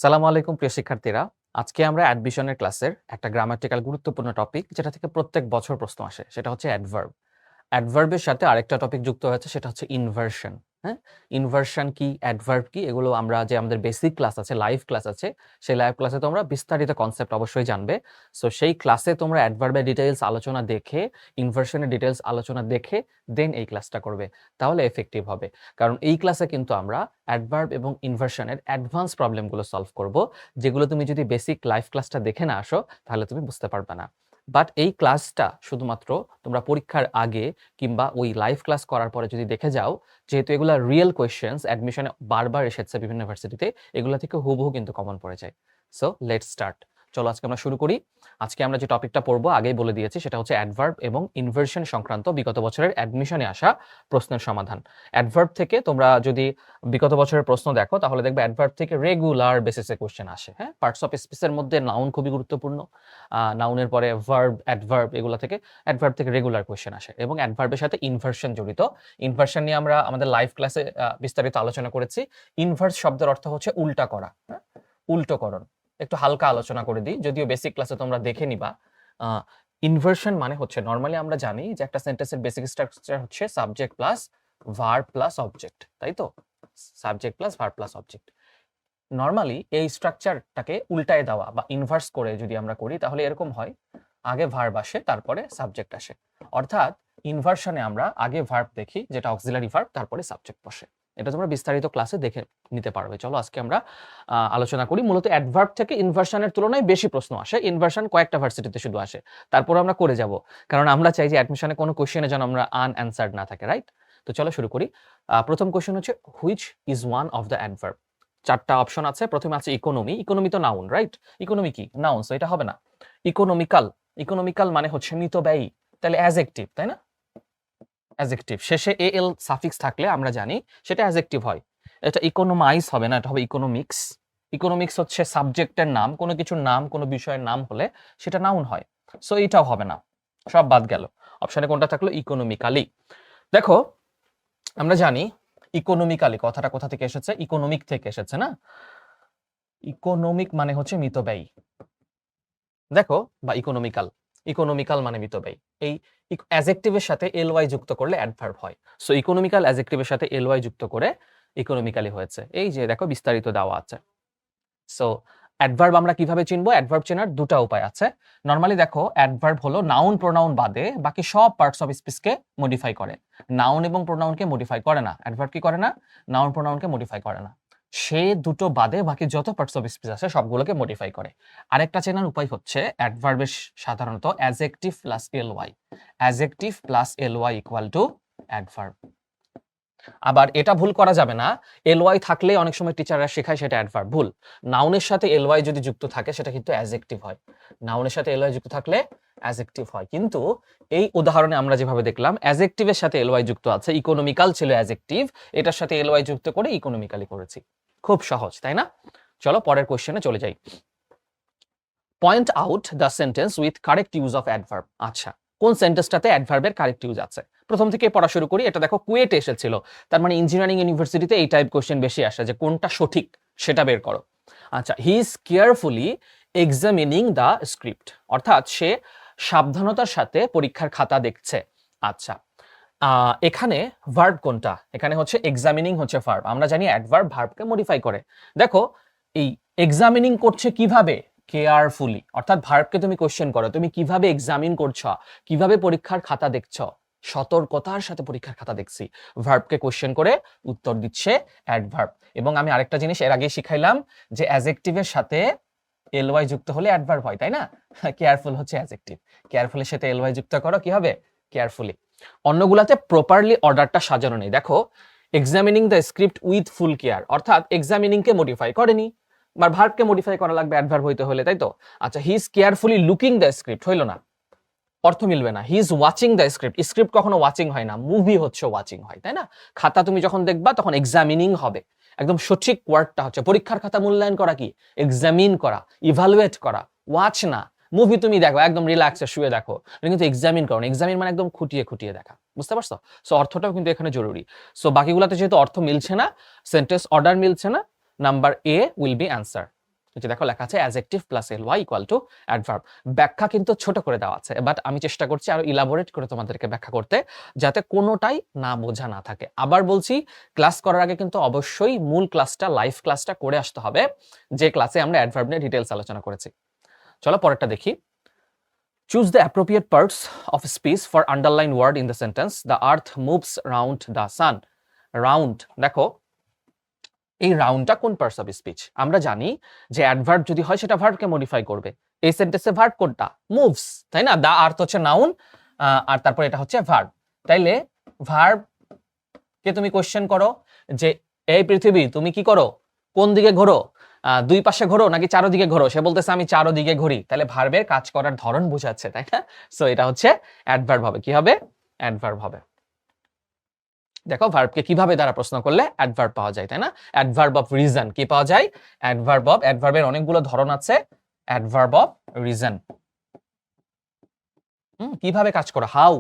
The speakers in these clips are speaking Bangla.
সালামু আলাইকুম প্রিয় শিক্ষার্থীরা। আজকে আমরা অ্যাডমিশনের ক্লাসের একটা গ্রামাটিক্যাল গুরুত্বপূর্ণ টপিক যেটা থেকে প্রত্যেক বছর প্রশ্ন আসে সেটা হচ্ছে অ্যাডভার্ব। অ্যাডভার্বের সাথে আরেকটা টপিক যুক্ত হয়েছে সেটা হচ্ছে ইনভার্সন। হ্যাঁ? ইনভার্সন কি, অ্যাডভার্ব কি এগুলো আমরা যে আমাদের বেসিক ক্লাস আছে, লাইভ ক্লাস আছে, সেই লাইভ ক্লাসে তোমরা বিস্তারিত কনসেপ্ট অবশ্যই জানবে। সো সেই ক্লাসে তোমরা অ্যাডভার্বের ডিটেইলস আলোচনা দেখে, ইনভার্সনের ডিটেইলস আলোচনা দেখে দেন এই ক্লাসটা করবে। তাহলে এফেক্টিভ হবে। কারণ এই ক্লাসে কিন্তু আমরা অ্যাডভার্ব এবং ইনভার্সনের অ্যাডভান্স প্রবলেমগুলো সলভ করব, যেগুলো তুমি যদি বেসিক লাইভ ক্লাসটা দেখে না আসো তাহলে তুমি বুঝতে পারবে না। বাট এই ক্লাসটা শুধুমাত্র তোমরা পরীক্ষার আগে কিংবা ওই লাইভ ক্লাস করার পরে যদি দেখে যাও, যেহেতু এগুলা রিয়েল কোয়েশ্চেনস অ্যাডমিশনে বারবার এসেছে বিভিন্ন ইউনিভার্সিটিতে, এগুলা থেকে হুবহু কিন্তু কমন পড়ে যায়। So let's start. চলো আজকে আমরা শুরু করি। আজকে আমরা যে টপিকটা পড়বো আগেই বলে দিয়েছি, সেটা হচ্ছে অ্যাডভার্ব এবং ইনভার্সন সংক্রান্ত বিগত বছরের অ্যাডমিশনে আসা প্রশ্নের সমাধান। অ্যাডভার্ব থেকে তোমরা যদি বিগত বছরের প্রশ্ন দেখো তাহলে দেখবে অ্যাডভার্ব থেকে রেগুলার বেসিসে কোয়েশ্চেন আসে। হ্যাঁ, পার্টস অফ স্পিচের মধ্যে নাউন খুবই গুরুত্বপূর্ণ। নাউনের পরে ভার্ব, অ্যাডভার্ব, এগুলা থেকে অ্যাডভার্ব থেকে রেগুলার কোয়েশ্চেন আসে এবং অ্যাডভার্বের সাথে ইনভার্সন জড়িত। ইনভার্সন নিয়ে আমরা আমাদের লাইভ ক্লাসে বিস্তারিত আলোচনা করেছি। ইনভার্স শব্দের অর্থ হচ্ছে উল্টা করা, হ্যাঁ? উল্টোকরণ। একটু হালকা আলোচনা করে দিই, যদিও বেসিক ক্লাসে তোমরা দেখে নিবা। ইনভার্সন মানে হচ্ছে, নরমালি আমরা জানি যে একটা সেন্টেন্সের বেসিক স্ট্রাকচার হচ্ছে subject plus verb plus object, তাই তো? Subject plus verb plus object. Normally এই স্ট্রাকচারটাকে উল্টায় দেওয়া বা ইনভার্স করে যদি আমরা করি তাহলে এরকম হয়, আগে ভার্ব আসে তারপরে সাবজেক্ট আসে। অর্থাৎ ইনভার্সনে আমরা আগে ভার্ব দেখি, যেটা অক্সিলারি ভার্ব, তারপরে সাবজেক্ট বসে। এটা তোমরা বিস্তারিত ক্লাসে দেখে নিতে পারবে। চলো আজকে আমরা আলোচনা করি। মূলত অ্যাডভার্ব থেকে ইনভার্সনের তুলনায় বেশি প্রশ্ন আসে। ইনভার্সন কয়েকটা ভার্সিটিতে শুধু আসে, তারপর আমরা করে যাব, কারণ আমরা চাই যে অ্যাডমিশনে কোনো কোশ্চেনে যেন আমরা আনঅ্যান্সার্ড না থাকে, রাইট? তো চলো শুরু করি। প্রথম কোশ্চেন হচ্ছে, which is one of the adverb? চারটা অপশন আছে। প্রথমে আছে ইকোনমি। ইকোনমি তো নাউন, রাইট? ইকোনমি কি? নাউন, সো এটা হবে না। ইকোনমিক্যাল। ইকোনমিক্যাল মানে হচ্ছে মিতব্যয়ী, তাহলে অ্যাডজেক্টিভ, তাই না? অ্যাডজেক্টিভ শেষে এল সাফিক্স থাকলে আমরা জানি সেটা অ্যাডজেক্টিভ হয়। এটা ইকোনোমাইজ হবে না, এটা হবে ইকোনমিক্স। ইকোনমিক্স হচ্ছে সাবজেক্টের নাম, কোনো কিছুর নাম, কোনো বিষয়ের নাম হলে সেটা নাউন হয়। সো এটাও হবে না, সব বাদ গেল। অপশনে কোনটা থাকলো? ইকোনমিক্যালি। দেখো, আমরা জানি ইকোনমিক্যালি কথাটা কোথা থেকে এসেছে? ইকোনমিক থেকে এসেছে না? ইকোনমিক মানে হচ্ছে মিতব্যয়ী, দেখো, বা ইকোনমিক্যাল। ইকোনমিক্যাল মানে মিতব্যয়ী। এই অ্যাডজেক্টিভের সাথে এলওয়াই যুক্ত করলে অ্যাডভার্ব হয়। সো ইকোনমিক্যাল অ্যাডজেক্টিভের সাথে এলওয়াই যুক্ত করে ইকোনমিক্যালি হয়েছে। এই যে দেখো বিস্তারিত দেওয়া আছে। সো অ্যাডভার্ব আমরা কিভাবে চিনবো? অ্যাডভার্ব চেনার দুটো উপায় আছে। নরমালি দেখো, অ্যাডভার্ব হলো নাউন প্রোনাউন বাদে বাকি সব পার্টস অফ স্পিচকে মডিফাই করে। নাউন এবং প্রোনাউনকে মডিফাই করে না। অ্যাডভার্ব কি করে না? নাউন প্রোনাউনকে মডিফাই করে না। সে দুটো বাদে বাকি যত পার্টস অফ স্পিচ আছে সবগুলোকে মডিফাই করে। আরেকটা চেনার উপায় হচ্ছে অ্যাডভার্বের সাধারণত adjective plus LY. Adjective plus LY equal to adverb. আবার এটা ভুল করা যাবে না, এলওয়াই থাকলে অনেক সময় টিচাররা শেখায় সেটা অ্যাডভার্ব, ভুল। নাউনের সাথে এলওয়াই যদি যুক্ত থাকে সেটা কিন্তু অ্যাডজেক্টিভ হয়। নাউনের সাথে এলওয়াই যুক্ত থাকলে অ্যাডজেক্টিভ হয়। কিন্তু এই উদাহরণে আমরা যেভাবে দেখলাম, অ্যাডজেক্টিভের সাথে এলওয়াই যুক্ত আছে, ইকোনমিক্যাল ছিল অ্যাডজেক্টিভ, এটার সাথে এলওয়াই যুক্ত করে ইকোনমিক্যালি করেছি। খুব সহজ, তাই না? চলো পরের কোশ্চেনে চলে যাই। Point out the sentence with correct use of adverb. আচ্ছা, কোন সেন্টেন্সটাতে অ্যাডভার্বের কারেক্ট ইউজ আছে? প্রথম থেকে পড়া শুরু করি। এটা দেখো কুয়েটে এসেছিল, তার মানে ইঞ্জিনিয়ারিং ইউনিভার্সিটিতে এই টাইপ কোশ্চেন বেশি আসে, যে কোনটা সঠিক সেটা বের করো। আচ্ছা, he is carefully examining the script, অর্থাৎ সে সাবধানতার সাথে পরীক্ষার খাতা দেখছে। আচ্ছা, এখানে ভার্ব কোনটা? এখানে হচ্ছে এক্সামিনিং হচ্ছে ভার্ব। আমরা জানি অ্যাডভার্ব ভার্বকে মডিফাই করে। দেখো, এই এক্সামিনিং করছে কিভাবে? কেয়ারফুলি। অর্থাৎ ভার্বকে তুমি কোশ্চেন করো, তুমি কিভাবে এক্সামিন করছো, কিভাবে পরীক্ষার খাতা দেখছো? সতর্কতার সাথে পরীক্ষার খাতা দেখছি। ভার্বকে কোশ্চেন করে উত্তর দিচ্ছে অ্যাডভার্ব। এবং আমি আরেকটা জিনিস এর আগে শিখাইলাম যে অ্যাডজেক্টিভের সাথে এলওয়াই যুক্ত হলে অ্যাডভার্ব হয়, তাই না? কেয়ারফুল হচ্ছে অ্যাডজেক্টিভ, কেয়ারফুলের সাথে এলওয়াই যুক্ত করো, কি হবে? কেয়ারফুলি। অন্যগুলাতে প্রপারলি অর্ডারটা সাজানো নেই। দেখো, examining the script with full care, অর্থাৎ এক্সামিনিংকে মডিফাই করেনি, বা ভার্বকে মডিফাই করা লাগবে অ্যাডভার্ব হইতে হলে, তাই তো? আচ্ছা, he is carefully looking the script, হইল না, অর্থ মিলবে না। He is watching the script, script কখনো ওয়াচিং হয় না, মুভি হচ্ছে ওয়াচিং হয়, তাই না? খাতা তুমি যখন দেখবা তখন এক্সামিনিং হবে। একদম সঠিক ওয়ার্ডটা হচ্ছে পরীক্ষার খাতা মূল্যায়ন করা, কি? এক্সামিন করা, ইভালুয়েট করা, ওয়াচ না। মুভি তুমি দেখো একদম রিল্যাক্সে শুয়ে দেখো, কিন্তু এক্সামিন করো। এক্সামিন মানে একদম খুঁটিয়ে খুঁটিয়ে দেখা, বুঝতে পারছো? সো অর্থটাও কিন্তু এখানে জরুরি। সো বাকিগুলোতে যেহেতু অর্থ মিলছে না, সেন্টেন্স অর্ডার মিলছে না, number A will be answer. যে দেখো লেখা আছে adjective plus ly equal to adverb. ব্যাখ্যা কিন্তু ছোট করে দেওয়া আছে, বাট আমি চেষ্টা করছি আরো ইলাবোরেট করে তোমাদেরকে ব্যাখ্যা করতে, যাতে কোনোটাই না বোঝা না থাকে। আবার বলছি, ক্লাস করার আগে কিন্তু অবশ্যই মূল ক্লাসটা, লাইভ ক্লাসটা করে আসতে হবে, যে ক্লাসে আমরা অ্যাডভার্ব নিয়ে ডিটেইলস আলোচনা করেছি। চলো পরেরটা দেখি। Choose the appropriate parts of speech for underline word in the sentence the earth moves round the sun. Round, দেখো এই রাউন্ডটা কোন পার্টস অফ স্পিচ? আমরা জানি যে অ্যাডভার্ব যদি হয় সেটা ভার্বকে মডিফাই করবে। এই সেন্টেন্সে ভার্ব কোনটা? মুভস, তাই না? দা আর্থ হচ্ছে নাউন, আর তারপর এটা হচ্ছে ভার্ব। তাইলে ভার্ব কে তুমি কোশ্চেন করো যে এই পৃথিবী তুমি কি করো, কোন দিকে ঘোরো, দুই পাশে ঘোরো নাকি চারোদিকে ঘোরো? সে বলতেছে আমি চারোদিকে ঘুরি। তাহলে ভার্বের কাজ করার ধরন বোঝাচ্ছে, তাই না? সো এটা হচ্ছে অ্যাডভার্ব হবে। কি হবে? অ্যাডভার্ব হবে। দেখো ভার্বকে কিভাবে দ্বারা প্রশ্ন করলে অ্যাডভার্ব পাওয়া যায়, তাই না? অ্যাডভার্ব অফ রিজন কি পাওয়া যায়? অ্যাডভার্বের অনেকগুলো ধরন আছে। অ্যাডভার্ব অফ রিজন কিভাবে কাজ করে, হাউ,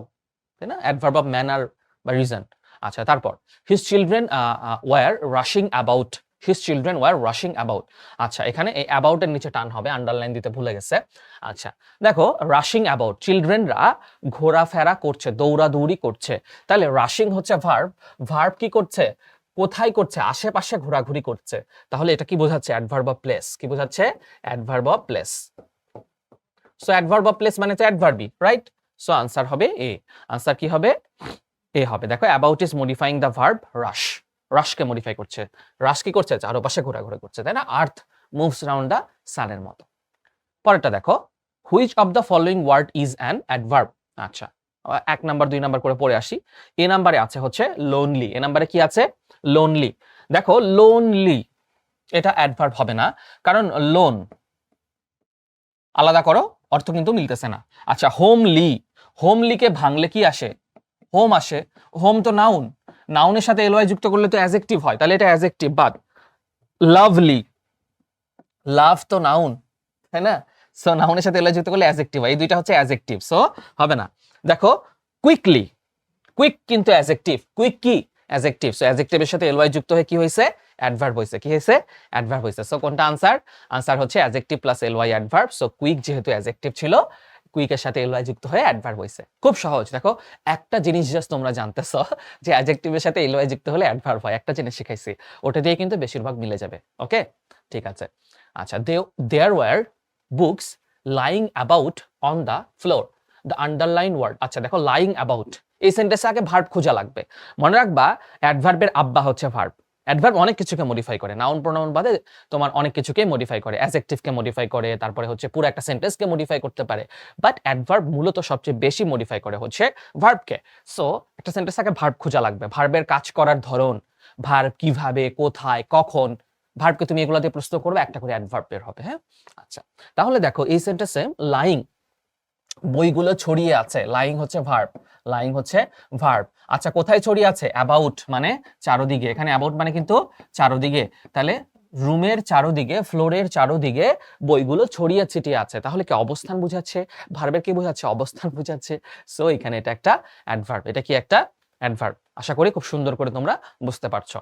তাই না? অ্যাডভার্ব অফ ম্যানার বা রিজন। আচ্ছা, তারপর his children were rushing about. His children were rushing about. আচ্ছা, এখানে এই অ্যাবাউটের নিচে টান হবে, আন্ডারলাইন দিতে ভুলে গেছে। আচ্ছা দেখো, রাশিং অ্যাবাউট, চিলড্রেনরা ঘোরাফেরা করছে, দৌড়াদৌড়ি করছে। তাহলে রাশিং হচ্ছে ভার্ব, ভার্ব কি করছে? কোথায় করছে? আশেপাশে ঘোরাঘুরি করছে। তাহলে এটা কি বোঝাচ্ছে? Adverb of place. কি বোঝাচ্ছে? Adverb of place. So adverb of place মানে তো অ্যাডভার্বই, রাইট? সো আনসার হবে এ। আনসার কি হবে? এ হবে। দেখো about is modifying the verb rush. রাশকে মডিফাই করছে। রাশ কি করছে? চারপাশে ঘোরাঘুরি করছে, তাই না? আর্থ মুভস রাউন্ড দ্য সানের মতো। পরেরটা দেখো, which of the following word is an adverb. আচ্ছা, 1 নাম্বার 2 নাম্বার করে পড়ে আসি। এ নাম্বারে আছে হচ্ছে লোনলি। এ নাম্বারে কি আছে? লোনলি। দেখো লোনলি এটা অ্যাডভার্ব হবে না, কারণ লোন আলাদা করো, অর্থ কিন্তু মিলতেছে না। আচ্ছা, হোমলি, হোমলিকে ভাঙলে কি আসে? হোম আসে। হোম তো নাউন, নাউনের সাথে এলওয়াই যুক্ত করলে তো অ্যাডজেক্টিভ হয়, তাহলে এটা অ্যাডজেক্টিভ। বাট লাভলি, লাভ তো নাউন, তাই না? সো নাউনের সাথে এলওয়াই যুক্ত করলে অ্যাডজেক্টিভ হয়। এই দুইটা হচ্ছে অ্যাডজেক্টিভ, সো হবে না। দেখো কুইকলি, কুইক কিন্তু অ্যাডজেক্টিভ, কুইক কি? অ্যাডজেক্টিভ। সো অ্যাডজেক্টিভের সাথে এলওয়াই যুক্ত হয়ে কি হয়েছে? অ্যাডভার্ব হয়েছে। কি হয়েছে? অ্যাডভার্ব হয়েছে। সো কোনটা আনসার? আনসার হচ্ছে adjective plus LY adverb. So quick যেহেতু অ্যাডজেক্টিভ ছিল, কুইকের সাথে এলওয়াই যুক্ত হয়ে অ্যাডভার্ব হয়েছে। খুব সহজ। দেখো একটা জিনিস জাস্ট তোমরা জানতেছো যে অ্যাডজেক্টিভের সাথে এলওয়াই যুক্ত হলে অ্যাডভার্ব হয়, একটা জিনিস শিখাইছি, ওটা দিয়ে কিন্তু বেশিরভাগ মিলে যাবে। ওকে, ঠিক আছে। আচ্ছা, there were books lying about on the floor. The underline word. আচ্ছা দেখো, লাইং অ্যাবাউট, এই সেন্টেন্সে আগে ভার্ব খোঁজা লাগবে। মনে রাখবা অ্যাডভার্বের আব্বা হচ্ছে ভার্ব। অ্যাডভার্ব অনেক কিছুকে মডিফাই করে, নাউন প্রোনাউন বাদে তোমার অনেক কিছুকে মডিফাই করে, অ্যাডজেক্টিভকে মডিফাই করে, তারপরে হচ্ছে পুরো একটা সেন্টেন্সকে মডিফাই করতে পারে। বাট অ্যাডভার্ব মূলত সবচেয়ে বেশি মডিফাই করে হচ্ছে ভার্বকে। সো একটা সেন্টেন্স আগে ভার্ব খোঁজা লাগবে, ভার্বের কাজ করার ধরন, ভার্ব কিভাবে, কোথায়, কখন, ভার্বকে তুমি এগুলো দিয়ে প্রশ্ন করবে, একটা করে অ্যাডভার্ব বের হবে। হ্যাঁ, আচ্ছা তাহলে দেখো এই সেন্টেন্সে লাইং, বইগুলো ছড়িয়ে আছে, লাইং হচ্ছে ভার্ব, লাইং হচ্ছে ভার্ব। আচ্ছা কোথায় ছড়িয়ে আছে? অ্যাবাউট মানে চারোদিকে, এখানে অ্যাবাউট মানে কিন্তু চারোদিকে। তাহলে রুমের চারোদিকে, ফ্লোরের চারোদিকে বইগুলো ছড়িয়ে ছিটিয়ে আছে। তাহলে কি অবস্থান বোঝাচ্ছে? ভার্বের কি বোঝাচ্ছে? অবস্থান বোঝাচ্ছে। সো এখানে এটা একটা অ্যাডভার্ব। এটা কি একটা অ্যাডভার্ব? আশা করি খুব সুন্দর করে তোমরা বুঝতে পারছো।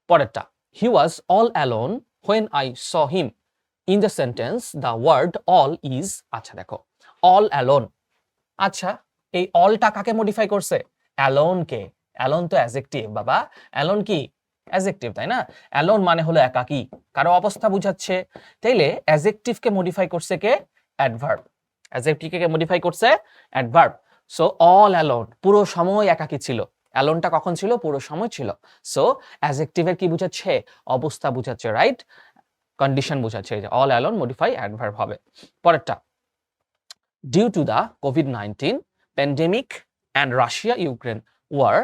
পরেরটা, he was all alone when I saw him. In the sentence the word all is. আচ্ছা দেখো, অল অ্যালোন। আচ্ছা এই অলটা কাকে মডিফাই করছে? অ্যালোন কে। অ্যালোন তো অ্যাডজেক্টিভ বাবা, অ্যালোন কি? অ্যাডজেক্টিভ, তাই না? অ্যালোন মানে হলো একাকী, কারো অবস্থা বুঝাচ্ছে। তাইলে অ্যাডজেক্টিভকে মডিফাই করছে কে? অ্যাডভার্ব। অ্যাডজেক্টিভকে মডিফাই করছে অ্যাডভার্ব। সো অল অ্যালোন, পুরো সময় একাকী ছিল। অ্যালোনটা কখন ছিল? পুরো সময় ছিল। সো অ্যাডজেক্টিভের কি বুঝাচ্ছে? অবস্থা বুঝাচ্ছে, রাইট? কন্ডিশন বুঝাচ্ছে। এই যে অল অ্যালোন মডিফাই অ্যাডভার্ব হবে। পরেরটা, due to the COVID-19 pandemic and Russia-Ukraine war,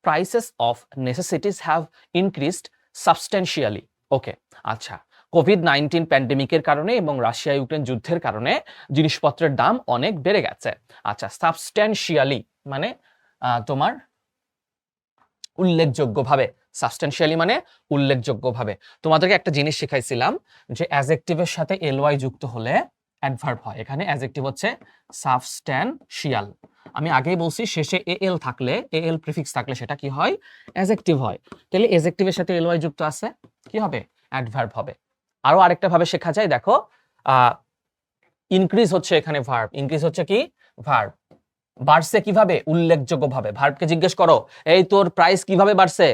prices of necessities have increased substantially. Okay, আচ্ছা কোভিড-19 প্যান্ডেমিকের কারণে এবং রাশিয়া ইউক্রেন যুদ্ধের কারণে জিনিসপত্রের দাম অনেক বেড়ে গেছে। আচ্ছা, সাবস্ট্যান্সিয়ালি মানে তোমার উল্লেখযোগ্যভাবে, সাবস্ট্যান্সিয়ালি মানে উল্লেখযোগ্যভাবে। তোমাদেরকে একটা জিনিস শিখাইছিলাম যে অ্যাডজেক্টিভের সাথে এলওয়াই যুক্ত হলে অ্যাডভার্ব হয়। এখানে অ্যাডজেক্টিভ হচ্ছে সাবস্ট্যান্সিয়াল। আমি আগেই বলছি শেষে এল থাকলে, এল প্রিফিক্স থাকলে সেটা কি হয়? অ্যাডজেক্টিভ হয়। তাহলে অ্যাডজেক্টিভের সাথে এলওয়াই যুক্ত আছে, কি হবে? অ্যাডভার্ব হবে। আরো আরেকটা ভাবে শেখা যায়, দেখো ইনক্রিজ হচ্ছে এখানে ভার্ব, ইনক্রিজ হচ্ছে কি ভার্ব, বাড়ছে কিভাবে, উল্লেখযোগ্যভাবে। ভার্বকে জিজ্ঞেস করো এই তোর প্রাইস কিভাবে বাড়ছে,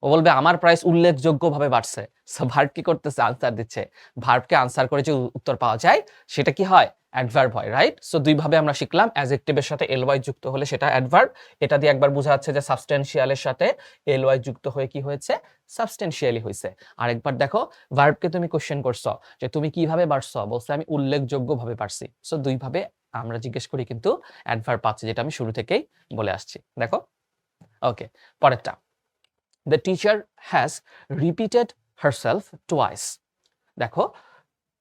ও বলবে আমার প্রাইস উল্লেখযোগ্যভাবে বাড়ছে। সো ভার্ব কি করতেছে, আনসার দিচ্ছে। ভার্বকে আনসার করে যে উত্তর পাওয়া যায় সেটা কি হয়, অ্যাডভার্ব হয়, রাইট? সো দুই ভাবে আমরা শিখলাম, অ্যাডজেক্টিভের সাথে এলওয়াই যুক্ত হলে সেটা অ্যাডভার্ব। এটা দিয়ে একবার বোঝা যাচ্ছে যে সাবস্টেনশিয়ালের সাথে এলওয়াই যুক্ত হয়ে কি হয়েছে, সাবস্টেনশিয়ালি হয়েছে। আর একবার দেখো ভার্বকে তুমি কোশ্চেন করছো যে তুমি কিভাবে বাড়ছো, বলছে আমি উল্লেখযোগ্যভাবে বাড়ছি। সো দুই ভাবে আমরা জিজ্ঞেস করি কিন্তু অ্যাডভার্ব পাচ্ছি, যেটা আমি শুরু থেকেই বলে আসছি। দেখো, ওকে, পরেরটা, the teacher has repeated herself twice. দেখো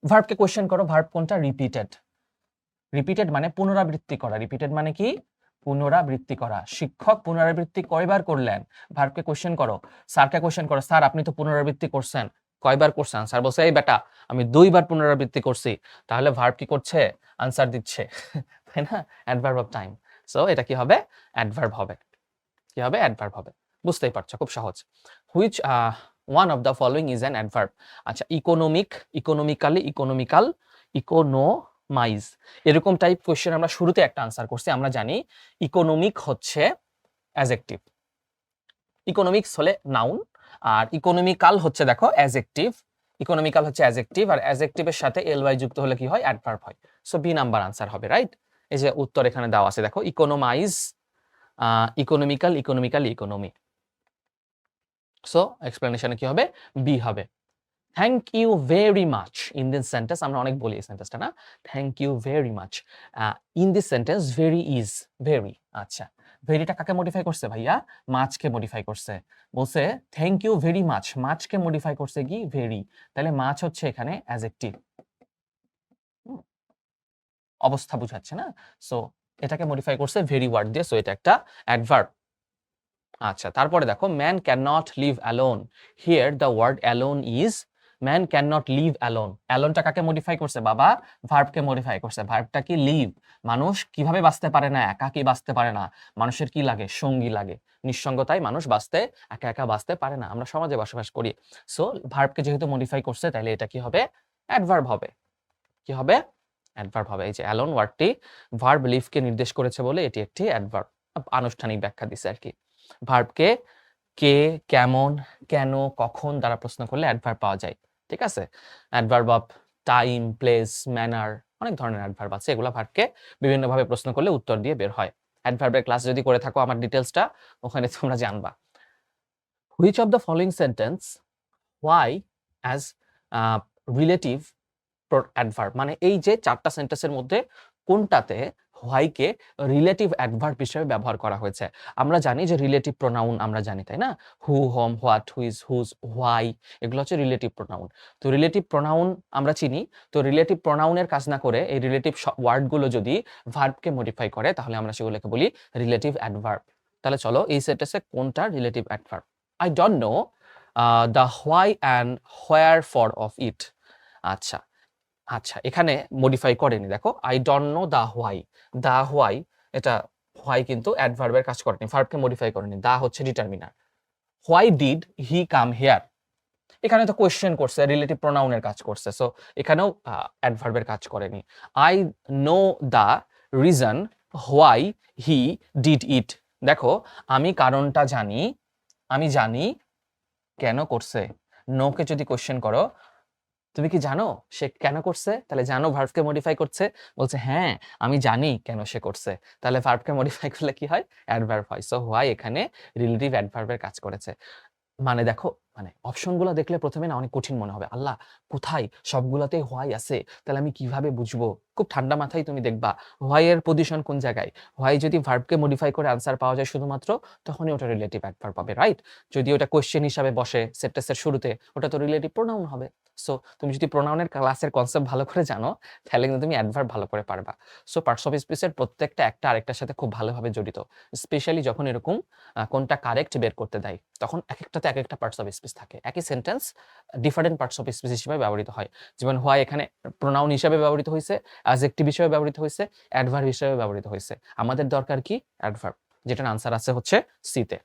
ভার্বকে কোশ্চেন করো, ভার্ব কোনটা, রিপিটেড। রিপিটেড মানে পুনরাবৃত্তি করা, রিপিটেড মানে কি, পুনরাবৃত্তি করা। শিক্ষক পুনরাবৃত্তি কয়বার করলেন, ভার্বকে কোশ্চেন করো। স্যারকে কোশ্চেন করো, স্যার আপনি তো পুনরাবৃত্তি করছেন, কয়বার করছেন? স্যার বলছে এই বেটা আমি 2 বার পুনরাবৃত্তি করছি। তাহলে ভার্ব কি করছে, আনসার দিচ্ছে, তাই না? Adverb of time. সো এটা কি হবে, অ্যাডভার্ব হবে। কি হবে, অ্যাডভার্ব হবে। বুঝতেই পারছো, খুব সহজ। Which one of the following is an adverb? আচ্ছা, ইকোনমিক, ইকোনমিক্যালি, ইকোনমিক্যাল, ইকোনোমাইজ, এরকম টাইপ কোশ্চেন আমরা শুরুতে একটা আনসার করছি। আমরা জানি ইকোনমিক হচ্ছে অ্যাডজেক্টিভ, ইকোনমিক্স হলে নাউন, আর ইকোনমিক্যাল হচ্ছে দেখো অ্যাডজেক্টিভ। ইকোনমিক্যাল হচ্ছে অ্যাডজেক্টিভ, আর অ্যাডজেক্টিভের সাথে এলওয়াই যুক্ত হলে কি হয়, অ্যাডভার্ব হয়। সো বি নাম্বার আনসার হবে, রাইট? এই যে উত্তর এখানে দেওয়া আছে, দেখো economize, economical, economical, economy. So এক্সপ্লেনেশনে কি হবে, বি হবে। Thank you very much in this sentence, আমরা অনেক বলি এই সেন্টেন্সটা না, thank you very much in this sentence, very is, very. আচ্ছা, ভেরিটা কাকে মডিফাই করছে ভাইয়া, মাছকে মডিফাই করছে। বলছে থ্যাংক ইউ ভেরি মাচ, মাছকে মডিফাই করছে কি, ভেরি। তাহলে মাছ হচ্ছে এখানে অ্যাডজেক্টিভ, অবস্থা বুঝাচ্ছে না? সো এটাকে মডিফাই করছে ভেরি ওয়ার্ড দিয়ে, সো এটা একটা অ্যাডভার্ব। আচ্ছা, তারপরে দেখো man can not live alone, here the word alone is, man can not live alone. অ্যালোনটা কাকে মডিফাই করছে বাবা, ভার্বকে মডিফাই করছে। ভার্বটা কি, লিভ। মানুষ কিভাবে বাঁচতে পারে না, একা কি বাঁচতে পারে না, মানুষের কি লাগে, সঙ্গী লাগে। নিঃসঙ্গতায় মানুষ বাঁচতে, একা একা বাঁচতে পারে না, আমরা সমাজে বসবাস করি। সো ভার্বকে যেহেতু মডিফাই করছে, তাহলে এটা কি হবে, অ্যাডভার্ব হবে। কি হবে, অ্যাডভার্ব হবে। এই যে অ্যালোন ওয়ার্ডটি ভার্ব লিভকে নির্দেশ করেছে বলে এটি একটি অ্যাডভার্ব। আনুষ্ঠানিক ব্যাখ্যা দিছে আর কি। ভার্বকে কে, কেমন, কেন, কখন দ্বারা প্রশ্ন করলে অ্যাডভার্ব পাওয়া যায়। ঠিক আছে? Adverb of time, place, manner, অনেক ধরনের অ্যাডভার্ব আছে। এগুলা ভার্বকে বিভিন্নভাবে প্রশ্ন করলে উত্তর দিয়ে বের হয়। অ্যাডভার্বের ক্লাস যদি করে থাকো আমার ডিটেইলসটা ওখানে তোমরা জানবা। Which of the following sentence why as relative adverb, মানে এই যে 4টা সেন্টেন্সের মধ্যে কোনটাতে হোয়াইকে রিলেটিভ অ্যাডভার্ব হিসেবে ব্যবহার করা হয়েছে? আমরা জানি যে রিলেটিভ প্রোনাউন আমরা জানি, তাই না? Who, whom, what, which, whose, why, এগুলো হচ্ছে রিলেটিভ প্রোনাউন। তো রিলেটিভ প্রোনাউন আমরা চিনি। তো রিলেটিভ প্রোনাউনের কাজ না করে এই রিলেটিভ ওয়ার্ডগুলো যদি ভার্বকে মডিফাই করে, তাহলে আমরা সেগুলোকে বলি রিলেটিভ অ্যাডভার্ব। তাহলে চলো এই সেন্টেন্সে কোনটা relative adverb? I don't know the why and wherefore of it. আচ্ছা, আচ্ছা, এখানে মডিফাই করেনি। দেখো I don't know the why, the why, এটা হোয়াই কিন্তু অ্যাডভার্বের কাজ করেনি, ভার্বকে মডিফাই করেনি। দা হচ্ছে determiner. Why did he come here, এখানে তো কোয়েশ্চেন করছে, রিলেটিভ প্রোনাউনের কাজ করছে। সো এখানেও অ্যাডভার্বের কাজ করেনি। I know the reason why he did it. দেখো আমি কারণটা জানি, আমি জানি কেন করছে। নোকে যদি কোয়েশ্চেন করো, তুমি কি জানো সে কেন করছে, তাহলে জানো ভার্বকে মডিফাই করছে। বলছে হ্যাঁ আমি জানি কেন সে করছে, তাহলে ভার্বকে মডিফাই করলে কি হয়, অ্যাডভার্ব হয়। সো হোয়াই এখানে রিলেটিভ অ্যাডভার্বের কাজ করেছে। মানে দেখো, মানে অপশনগুলো দেখলে প্রথমে না অনেক কঠিন মনে হবে, আল্লাহ কোথায় সবগুলাতেই হোয়াই আছে, তাহলে আমি কিভাবে বুঝবো? খুব ঠান্ডা মাথায় তুমি দেখবা হোয়াই এর পজিশন কোন জায়গায়। হোয়াই যদি ভার্বকে মডিফাই করে আনসার পাওয়া যায় শুধুমাত্র, তখনই ওটা রিলেটিভ অ্যাডভার্ব হবে, রাইট? যদি ওটা কোশ্চেন হিসাবে বসে সেন্টেন্সের শুরুতে, ওটা তো রিলেটিভ প্রোনাউন হবে। সো তুমি যদি প্রোনাউনের ক্লাসের কনসেপ্ট ভালো করে জানো, তাহলে কিন্তু তুমি অ্যাডভার্ব ভালো করে পারবা। সো পার্টস অফ স্পিচের প্রত্যেকটা একটা আরেকটার সাথে খুব ভালোভাবে জড়িত। স্পেশালি যখন এরকম কোনটা কারেক্ট বের করতে দেয়, তখন একেকটাতে একেকটা পার্টস অফ স্পিচ থাকে। একই sentence different parts of speech হিসেবে ব্যবহৃত হয়। যেমন হোয়াই এখানে প্রোনাউন হিসেবে ব্যবহৃত হয়েছে, অ্যাডজেক্টিভ হিসেবে ব্যবহৃত হয়েছে, অ্যাডভার্ব হিসেবে ব্যবহৃত হয়েছে। আমাদের দরকার কি, অ্যাডভার্ব, যেটার আনসার আছে হচ্ছে সি তে।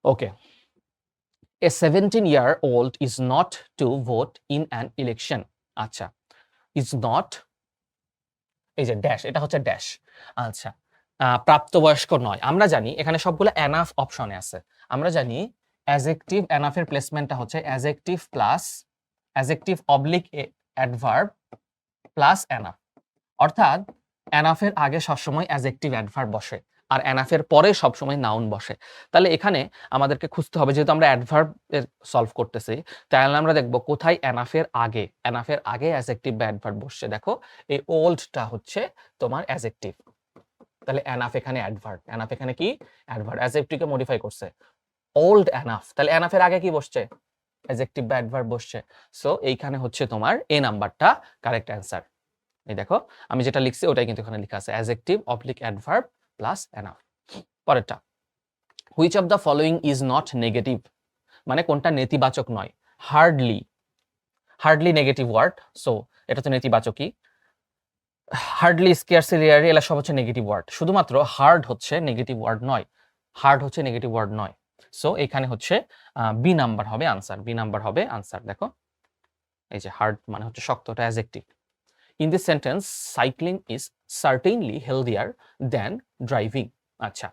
ওকে, এ 17-year-old is not to vote in an election. আচ্ছা, is not, এই যে ড্যাশ, এটা হচ্ছে ড্যাশ। আচ্ছা, প্রাপ্তবয়স্ক নয়। আমরা জানি এখানে সবগুলো এনাফ অপশনে আছে। আমরা জানি অ্যাজেক্টিভ এনাফের প্লেসমেন্টটা হচ্ছে adjective plus adjective oblique adverb plus enough. অর্থাৎ এনাফের আগে সবসময় অ্যাজেক্টিভ অ্যাডভার্ব বসে আর এনাফের পরে সবসময় নাউন বসে। তাহলে এখানে আমাদেরকে খুঁজতে হবে, যেহেতু আমরা অ্যাডভার্ব এর সলভ করতেছি, তাহলে আমরা দেখব কোথায় এনাফের আগে অ্যাজেক্টিভ বা অ্যাডভার্ব বসছে। দেখো এই ওল্ডটা হচ্ছে তোমার অ্যাজেক্টিভ, তাহলে এনাফ এখানে অ্যাডভার্ব, এনাফ এখানে কি অ্যাডভার্ব, অ্যাজেক্টিভকে মডিফাই করছে ওল্ড এনাফ, তাহলে এনাফের আগে কি বসছে অ্যাজেক্টিভ বা অ্যাডভার্ব বসছে। সো এইখানে হচ্ছে তোমার এ নাম্বারটা কারেক্ট অ্যান্সার। এই দেখো আমি যেটা লিখছি ওটাই কিন্তু এখানে লেখা আছে, adjective oblique adverb plus enough. পরেরটা, which of the following is not negative, মানে কোনটা নেতিবাচক নয়। হার্ডলি নেগেটিভ ওয়ার্ড, সো এটা তো নেতিবাচকই। হার্ডলি, স্কেয়ারসলি, রেয়ারলি এগুলো সব হচ্ছে নেগেটিভ ওয়ার্ড, শুধুমাত্র হার্ড হচ্ছে নেগেটিভ ওয়ার্ড নয়, সো এখানে হচ্ছে বি নাম্বার হবে আনসার, দেখো এই যে হার্ড মানে হচ্ছে শক্ত, এটা adjective. In this sentence, cycling is certainly healthier than driving. আচ্ছা,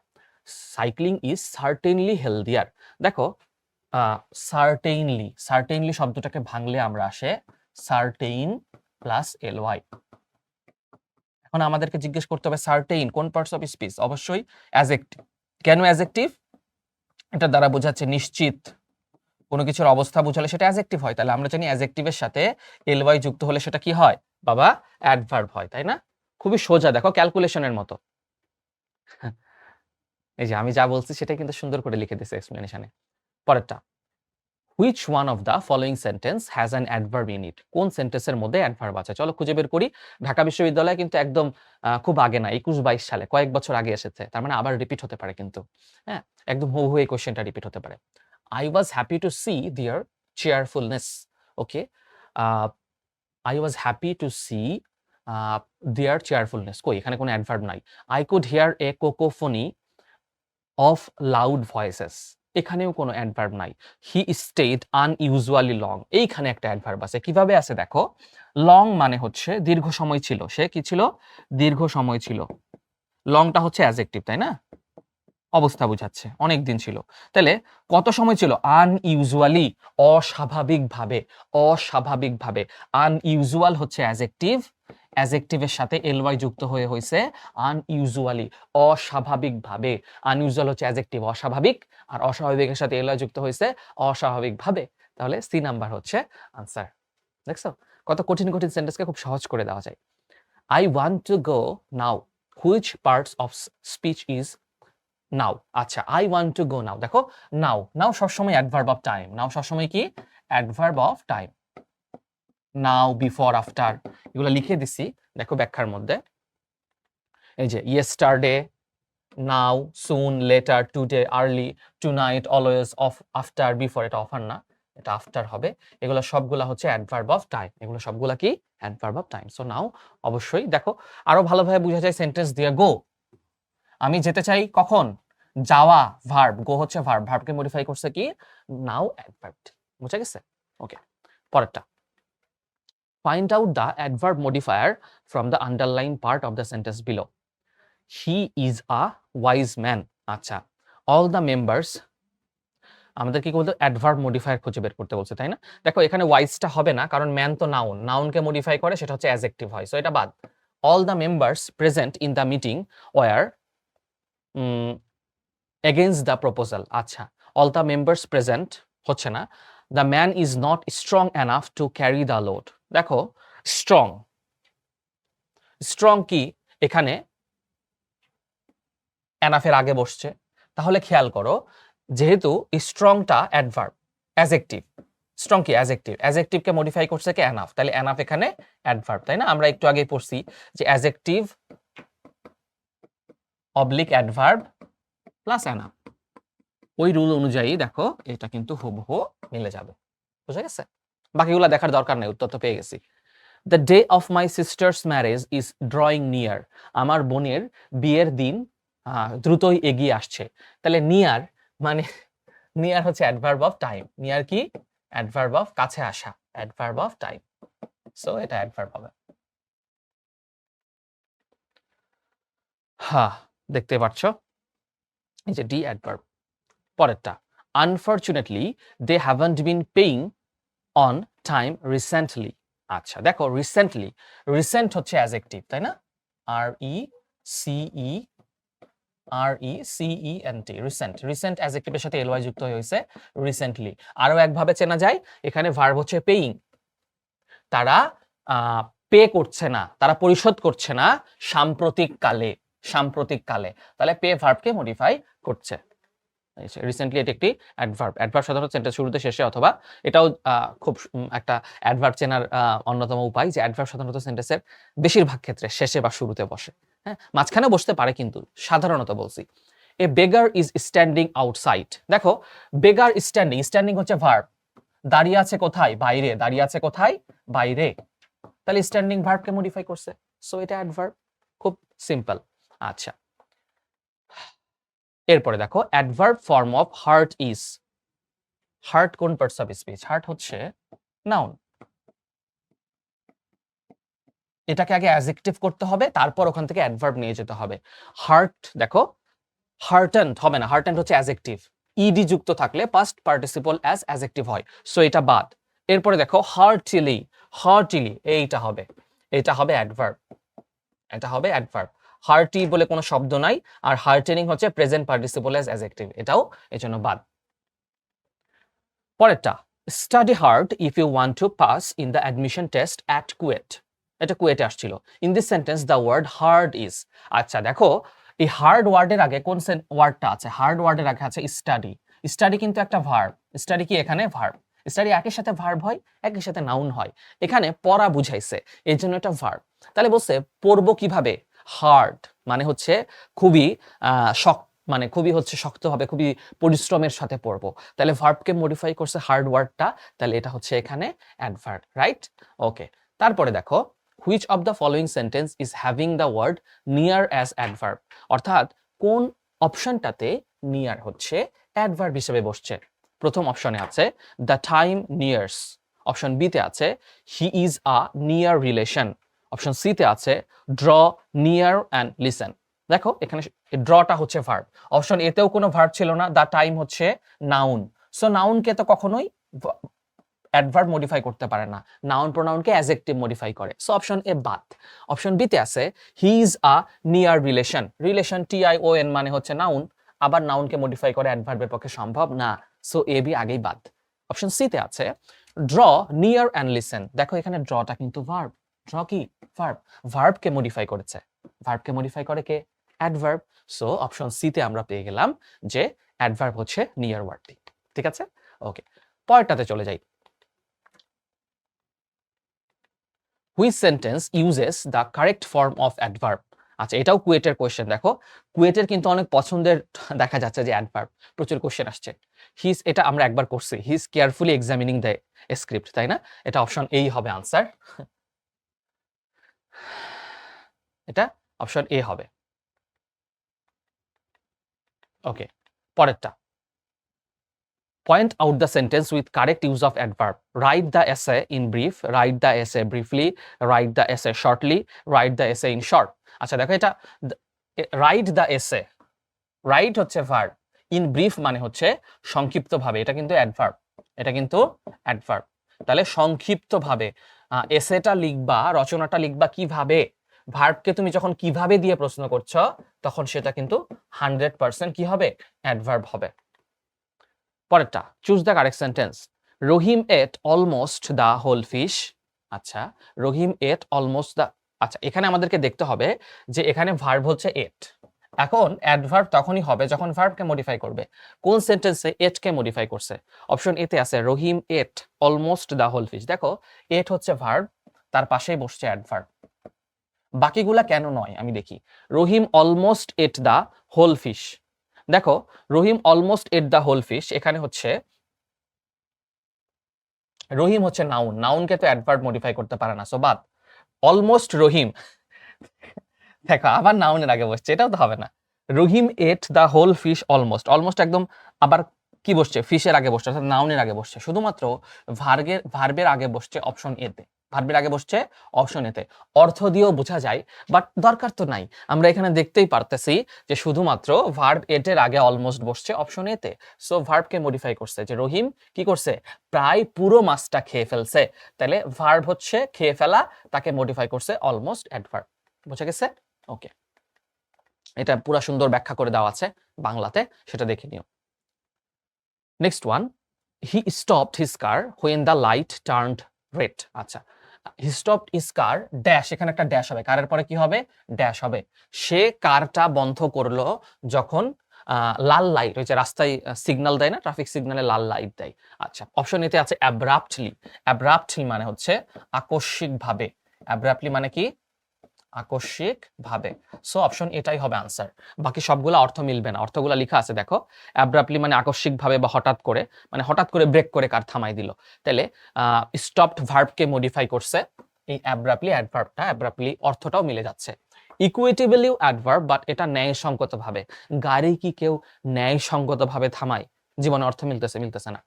cycling is certainly healthier. দেখো certainly শব্দটাকে ভাঙলে আমরা আসে certain plus ly। এখন আমাদেরকে জিজ্ঞেস করতে হবে certain কোন পার্টস অফ স্পিচ, অবশ্যই অ্যাডজেক্টিভ। কেন অ্যাডজেক্টিভ? এটা দ্বারা বোঝাচ্ছে নিশ্চিত, কোনো কিছুর অবস্থা বোঝালে সেটা অ্যাডজেক্টিভ হয়। তাহলে আমরা জানি অ্যাডজেক্টিভের সাথে ly যুক্ত হলে সেটা কি হয় বাবা, অ্যাডভার্ব হয়, তাই না? খুবই সোজা, দেখো ক্যালকুলেশনের মতো। এই যে আমি যা বলছি সেটাই কিন্তু সুন্দর করে লিখে দিয়েছে এক্সপ্লেনেশনে। পরেরটা, which one of the following sentence has an adverb in it, কোন সেন্টেন্সের মধ্যে অ্যাডভার্ব আছে, চলো খুঁজে বের করি। ঢাকা বিশ্ববিদ্যালয় কিন্তু একদম খুব আগে না, 21-22 সালে, কয়েক বছর আগে এসেছে, তার মানে আবার রিপিট হতে পারে কিন্তু, হ্যাঁ একদম হুবহু এই কোশ্চেনটা রিপিট হতে পারে। I was happy to see their cheerfulness. Okay. I was happy to see their cheerfulness. কই এখানে কোনো অ্যাডভার্ব নাই। I could hear a cacophony of loud voices. এখানেও কোনো অ্যাডভার্ব নাই। He stayed unusually long. এইখানে একটা অ্যাডভার্ব আছে। কিভাবে আছে দেখো, লং মানে হচ্ছে দীর্ঘ সময় ছিল, সে কি ছিল দীর্ঘ সময় ছিল। লংটা হচ্ছে অ্যাডজেক্টিভ, তাই না, অবস্থা বোঝাচ্ছে, অনেক দিন ছিল। তাহলে কত সময় ছিল, আনইউজুয়ালি, অস্বাভাবিকভাবে। আনইউজুয়াল হচ্ছে অ্যাডজেক্টিভ, অ্যাডজেক্টিভের সাথে ly যুক্ত হয়ে হয়েছে আনইউজুয়ালি, অস্বাভাবিকভাবে। আনইউজুয়াল হচ্ছে অ্যাডজেক্টিভ অস্বাভাবিক, আর অস্বাভাবিকের সাথে ly যুক্ত হয়েছে অস্বাভাবিকভাবে। তাহলে সি নাম্বার হচ্ছে আনসার। দেখছো কত কঠিন কঠিন সেন্টেন্সকে খুব সহজ করে দেওয়া যায়। I want to go now, which parts of speech is now. আচ্ছা, আই ওয়ান্ট টু গো নাও, দেখো নাও সবসময় অ্যাডভার্ব অফ টাইম, নাও সবসময় কি adverb of time. Now, before, after এগুলো লিখে দিছি, দেখো ব্যাখ্যার মধ্যে। এই যে yesterday, now, soon, letter, today, early, tonight, always, of, after, before, এটা অফার না, এটা আফটার হবে। এগুলো সবগুলা হচ্ছে অ্যাডভার্ব অফ টাইম, এগুলো সবগুলা কি adverb of time. So now অবশ্যই, দেখো আরো ভালোভাবে বোঝা যায় সেন্টেন্স দিয়ে, গো আমি যেতে চাই, কখন, যাওয়া ভার্ব, গো হচ্ছে ভার্ব, ভার্বকে মডিফাই করছে কি নাও অ্যাডভার্ব। বুঝা গেছে? ওকে, পরেরটা, find out the adverb modifier from the underline part of the sentence below. He is a wise man. আচ্ছা, অল দ্য মেম্বার্স, আমাদের কি বলতে অ্যাডভার্ব মডিফায়ার খুঁজে বের করতে বলছে, তাই না? দেখো এখানে ওয়াইজটা হবে না, কারণ ম্যান তো নাউনকে মডিফাই করে, সেটা হচ্ছে অ্যাডজেক্টিভ হয়, সো এটা বাদ। All the members present in the meeting were against the proposal. আচ্ছা, অল দ্য মেম্বার্স প্রেজেন্ট হচ্ছে না, the man is not strong enough to carry the load. দেখো স্ট্রং কি এখানে এনাফের আগে বসছে, তাহলে খেয়াল করো যেহেতু স্ট্রংটা অ্যাডভার্ব, অ্যাডজেক্টিভ, স্ট্রং কি অ্যাডজেক্টিভ, অ্যাডজেক্টিভকে মডিফাই করছে কি এনাফ, তাহলে এনাফ এখানে অ্যাডভার্ব, তাই না? আমরা একটু আগেই পড়ছি যে adjective oblique adverb plus enough, ওই রুল অনুযায়ী দেখো এটা কিন্তু হুবহু মিলে যাবে। বুঝা গেছে? বাকিগুলো দেখার দরকার নেই, উত্তর তো পেয়ে গেছি। The day of my sister's marriage is drawing near. আমার বোনের বিয়ের দিন দ্রুতই এগিয়ে আসছে। তাহলে নিয়ার মানে নিয়ার হচ্ছে অ্যাডভার্ব অফ টাইম। নিয়ার কি? অ্যাডভার্ব অফ কাছে আসা, অ্যাডভার্ব অফ টাইম। সো এটা অ্যাডভার্ব হবে। হ্যাঁ, দেখতে পাচ্ছ এই যে ডি অ্যাডভার্ব। পরেরটা, unfortunately they haven't been paying on time recently. আচ্ছা দেখো, রিসেন্টলি, রিসেন্ট হচ্ছে অ্যাডজেক্টিভ, তাই না? RECENT, recent. রিসেন্ট অ্যাডজেক্টিভের সাথে এলওয়াই যুক্ত হয়েছে রিসেন্টলি। আরো একভাবে চেনা যায়, এখানে ভার্ব হচ্ছে পেইং। তারা পে করছে না, তারা পরিশোধ করছে না সাম্প্রতিক কালে, সাম্প্রতিক কালে। তাহলে পে ভার্বকে মডিফাই করছে। রিসেন্টলি এটি একটি অ্যাডভার্ব। অ্যাডভার্ব সাধারণত সেন্টেন্স শুরুতে, শেষে, অথবা এটাও খুব একটা অ্যাডভার্ব চেনার অন্যতম উপায় যে অ্যাডভার্ব সাধারণত সেন্টেন্সের বেশিরভাগ ক্ষেত্রে শেষে বা শুরুতে বসে। হ্যাঁ, মাঝখানে বসতে পারে, কিন্তু সাধারণত বলছি। এ বেগার ইজ স্ট্যান্ডিং আউটসাইড। দেখো, বেগার স্ট্যান্ডিং, স্ট্যান্ডিং হচ্ছে ভার্ব। দাঁড়িয়ে আছে কোথায়? বাইরে। দাঁড়িয়ে আছে কোথায়? বাইরে। তাহলে স্ট্যান্ডিং ভার্বকে মডিফাই করছে। সো এটা অ্যাডভার্ব, খুব সিম্পল। আচ্ছা, এরপরে দেখো, adverb form of heart is. Heart কোন পার্টস অফ স্পিচ? হার্ট হচ্ছে নাউন। এটাকে আগে অ্যাডজেক্টিভ করতে হবে, তারপর ওখান থেকে অ্যাডভার্ব নিয়ে যেতে হবে। হার্ট, দেখো, হার্টেন্ড হবে না, হার্টেন্ড হচ্ছে অ্যাডজেক্টিভ। ইডি যুক্ত থাকলে পাস্ট পার্টিসিপল অ্যাজ অ্যাডজেক্টিভ হয়। সো এটা বাদ। এরপরে দেখো, হার্টিলি, হার্টিলি এইটা হবে, এটা হবে অ্যাডভার্ব, এটা হবে অ্যাডভার্ব। হার্টি বলে কোনো শব্দ নাই, আর হার্টেনিং হচ্ছে প্রেজেন্ট পার্টিসিপল অ্যাজ অ্যাডজেক্টিভ, এটাও এজন্য বাদ। পরেরটা, study hard if you want to pass in the admission test at KUET. এটা কুয়েটে আসছিল। In this sentence the word hard is. আচ্ছা দেখো, এই হার্ড ওয়ার্ডের আগে কোন ওয়ার্ডটা আছে? হার্ড ওয়ার্ডের আগে আছে স্টাডি। স্টাডি কিন্তু একটা ভার্ব। স্টাডি কি এখানে ভার্ব? স্টাডি একই সাথে ভার্ব হয়, একই সাথে নাউন হয়। এখানে পড়া বুঝাইছে, এই জন্য এটা ভার্ব। তাহলে বলছে পড়বো কিভাবে? হার্ড মানে হচ্ছে খুবই শক্ত, মানে খুবই হচ্ছে শক্তভাবে, খুবই পরিশ্রমের সাথে পড়বো। তাহলে ভার্বকে মডিফাই করছে হার্ড ওয়ার্ডটা, তাহলে এটা হচ্ছে এখানে অ্যাডভার্ব, রাইট? ওকে, তারপরে দেখো, which of the following sentence is having the word near as adverb. অর্থাৎ কোন অপশনটাতে নিয়ার হচ্ছে অ্যাডভার্ব হিসেবে বসছে? প্রথম অপশনে আছে the time nears, option B তে আছে he is a near relation, option C তে আছে ড্র নিয়ার অ্যান্ড লিসেন। দেখো এখানে ড্রটা হচ্ছে ভার্ব, অপশন এ তেও কোনো ভার্ব ছিল না, দ্য টাইম হচ্ছে নাউন। সো নাউনকে তো কখনোই অ্যাডভার্ব মডিফাই করতে পারে না, নাউন প্রোনাউনকে অ্যাডজেক্টিভ মডিফাই করে। সো অপশন এ বাদ। অপশন বি তে আছে he is a near relation, relation TION মানে হচ্ছে নাউন, আবার নাউনকে মডিফাই করে অ্যাডভার্বের পক্ষে সম্ভব না। সো এ বি আগেই বাদ। অপশন সি তে আছে ড্র নিয়ার অ্যান্ড লিসেন। দেখো এখানে ড্রটা কিন্তু ভার্ব, ড্র কি ভার্ব, ভার্বকে মডিফাই করেছে। ভার্বকে মডিফাই করে কে? অ্যাডভার্ব। সো অপশন সি তে আমরা পেয়ে গেলাম যে অ্যাডভার্ব হচ্ছে নিয়ার ওয়ার্ডটি। ঠিক আছে, ওকে, পরেরটাতে চলে যাই। Which sentence uses the correct form of adverb. আচ্ছা, এটাও কুয়েটের কোয়েশ্চেন। দেখো কুয়েটের কিন্তু অনেক পছন্দের দেখা যাচ্ছে যে অ্যাডভার্ব, প্রচুর কোশ্চেন আসছে। হিজ, এটা আমরা একবার করছি, his carefully examining the script, তাই না? এটা অপশন এই হবে আনসার, এটা অপশন এ হবে। ওকে, পরেরটা, point out the sentence with correct use of adverb. Write the essay in brief, write the essay briefly, write the essay shortly, write the essay in short. আচ্ছা দেখো, এটা write the essay, write হচ্ছে verb, in brief মানে হচ্ছে সংক্ষিপ্তভাবে, এটা কিন্তু adverb, এটা কিন্তু adverb। তাহলে সংক্ষিপ্তভাবে এসেটা লিখবা, রচনাটা লিখবা কিভাবে, ভার্বকে তুমি যখন কিভাবে দিয়ে প্রশ্ন করছো, তখন সেটা কিন্তু 100% কি হবে? অ্যাডভার্ব হবে। পরেরটা, choose the correct sentence. Rahim ate almost the whole fish. আচ্ছা, রহিম এট অলমোস্ট দ্য, আচ্ছা এখানে আমাদেরকে দেখতে হবে যে এখানে ভার্ব হচ্ছে এট। এখন অ্যাডভার্ব তখনই হবে যখন ভার্বকে মডিফাই করবে। কোন সেন্টেন্সে এট কে মডিফাই করছে? অপশন এতে আছে রহিম ate almost the whole fish. দেখো এট হচ্ছে ভার্ব, তার পাশেই বসছে অ্যাডভার্ব। বাকিগুলা কেন নয় আমি দেখি। Rahim almost ate the whole fish, দেখো Rahim almost ate the whole fish, এখানে হচ্ছে রহিম হচ্ছে নাউন, নাউনকে তো অ্যাডভার্ব মডিফাই করতে পারে না, সো বাদ। অলমোস্ট রহিম, দেখো আবার নাউনের আগে বসছে, এটাও তো হবে না। Rahim ate the whole fish almost, almost একদম আবার কি বসছে? ফিশের আগে বসছে, অর্থাৎ নাউনের আগে বসছে। শুধুমাত্র ভার্বের আগে বসছে অপশন এ তে। ভার্বের আগে বসছে অপশন এ তে। অর্থ দিয়েও বোঝা যায়, বাট দরকার তো নাই। আমরা এখানে দেখতেই পারতেছি যে শুধুমাত্র ভার্ব এর আগে অলমোস্ট বসছে অপশন এ তে। সো ভার্বকে মডিফাই করছে, যে রহিম কি করছে? প্রায় পুরো মাছটা খেয়ে ফেলছে। তাহলে ভার্ব হচ্ছে খেয়ে ফেলা, তাকে মডিফাই করছে অলমোস্ট অ্যাডভার্ব। বুঝা গেছে? ওকে, এটা পুরা সুন্দর ব্যাখ্যা করে দেওয়া আছে বাংলাতে, সেটা দেখে নিও। Next one, he stopped his car when the light turned red. আচ্ছা, he stopped his car dash, এখানে একটা ড্যাশ হবে, কারের পরে কি হবে? ড্যাশ হবে। সে কারটা বন্ধ করলো যখন লাল লাইট, ওই যে রাস্তায় সিগন্যাল দেয় না, ট্রাফিক সিগন্যালে লাল লাইট দেয়। আচ্ছা, অপশন এতে আছে অ্যাব্রাপ্টলি। অ্যাব্রাপ্টলি মানে হচ্ছে আকস্মিকভাবে। অ্যাব্রাপ্টলি মানে কি? আকস্মিক ভাবে। সো অপশন এটাই হবে আনসার। বাকি সবগুলো অর্থ মিলবে না, অর্থগুলো লেখা আছে দেখো। অ্যাব্রাপ্টলি মানে আকস্মিক ভাবে বা হঠাৎ করে, মানে হঠাৎ করে ব্রেক করে কার থামাই দিল। তাহলে স্টপড ভার্বকে মডিফাই করছে এই অ্যাব্রাপ্টলি অ্যাডভার্বটা। অ্যাব্রাপ্টলি অর্থটাও মিলে যাচ্ছে। ইকুয়েটিভলিও অ্যাডভার্ব, বাট এটা ন্যায়সঙ্গত ভাবে। গাড়ি কি কেউ ন্যায়সঙ্গত ভাবে থামায়? জীবনে অর্থ মিলতেছে না।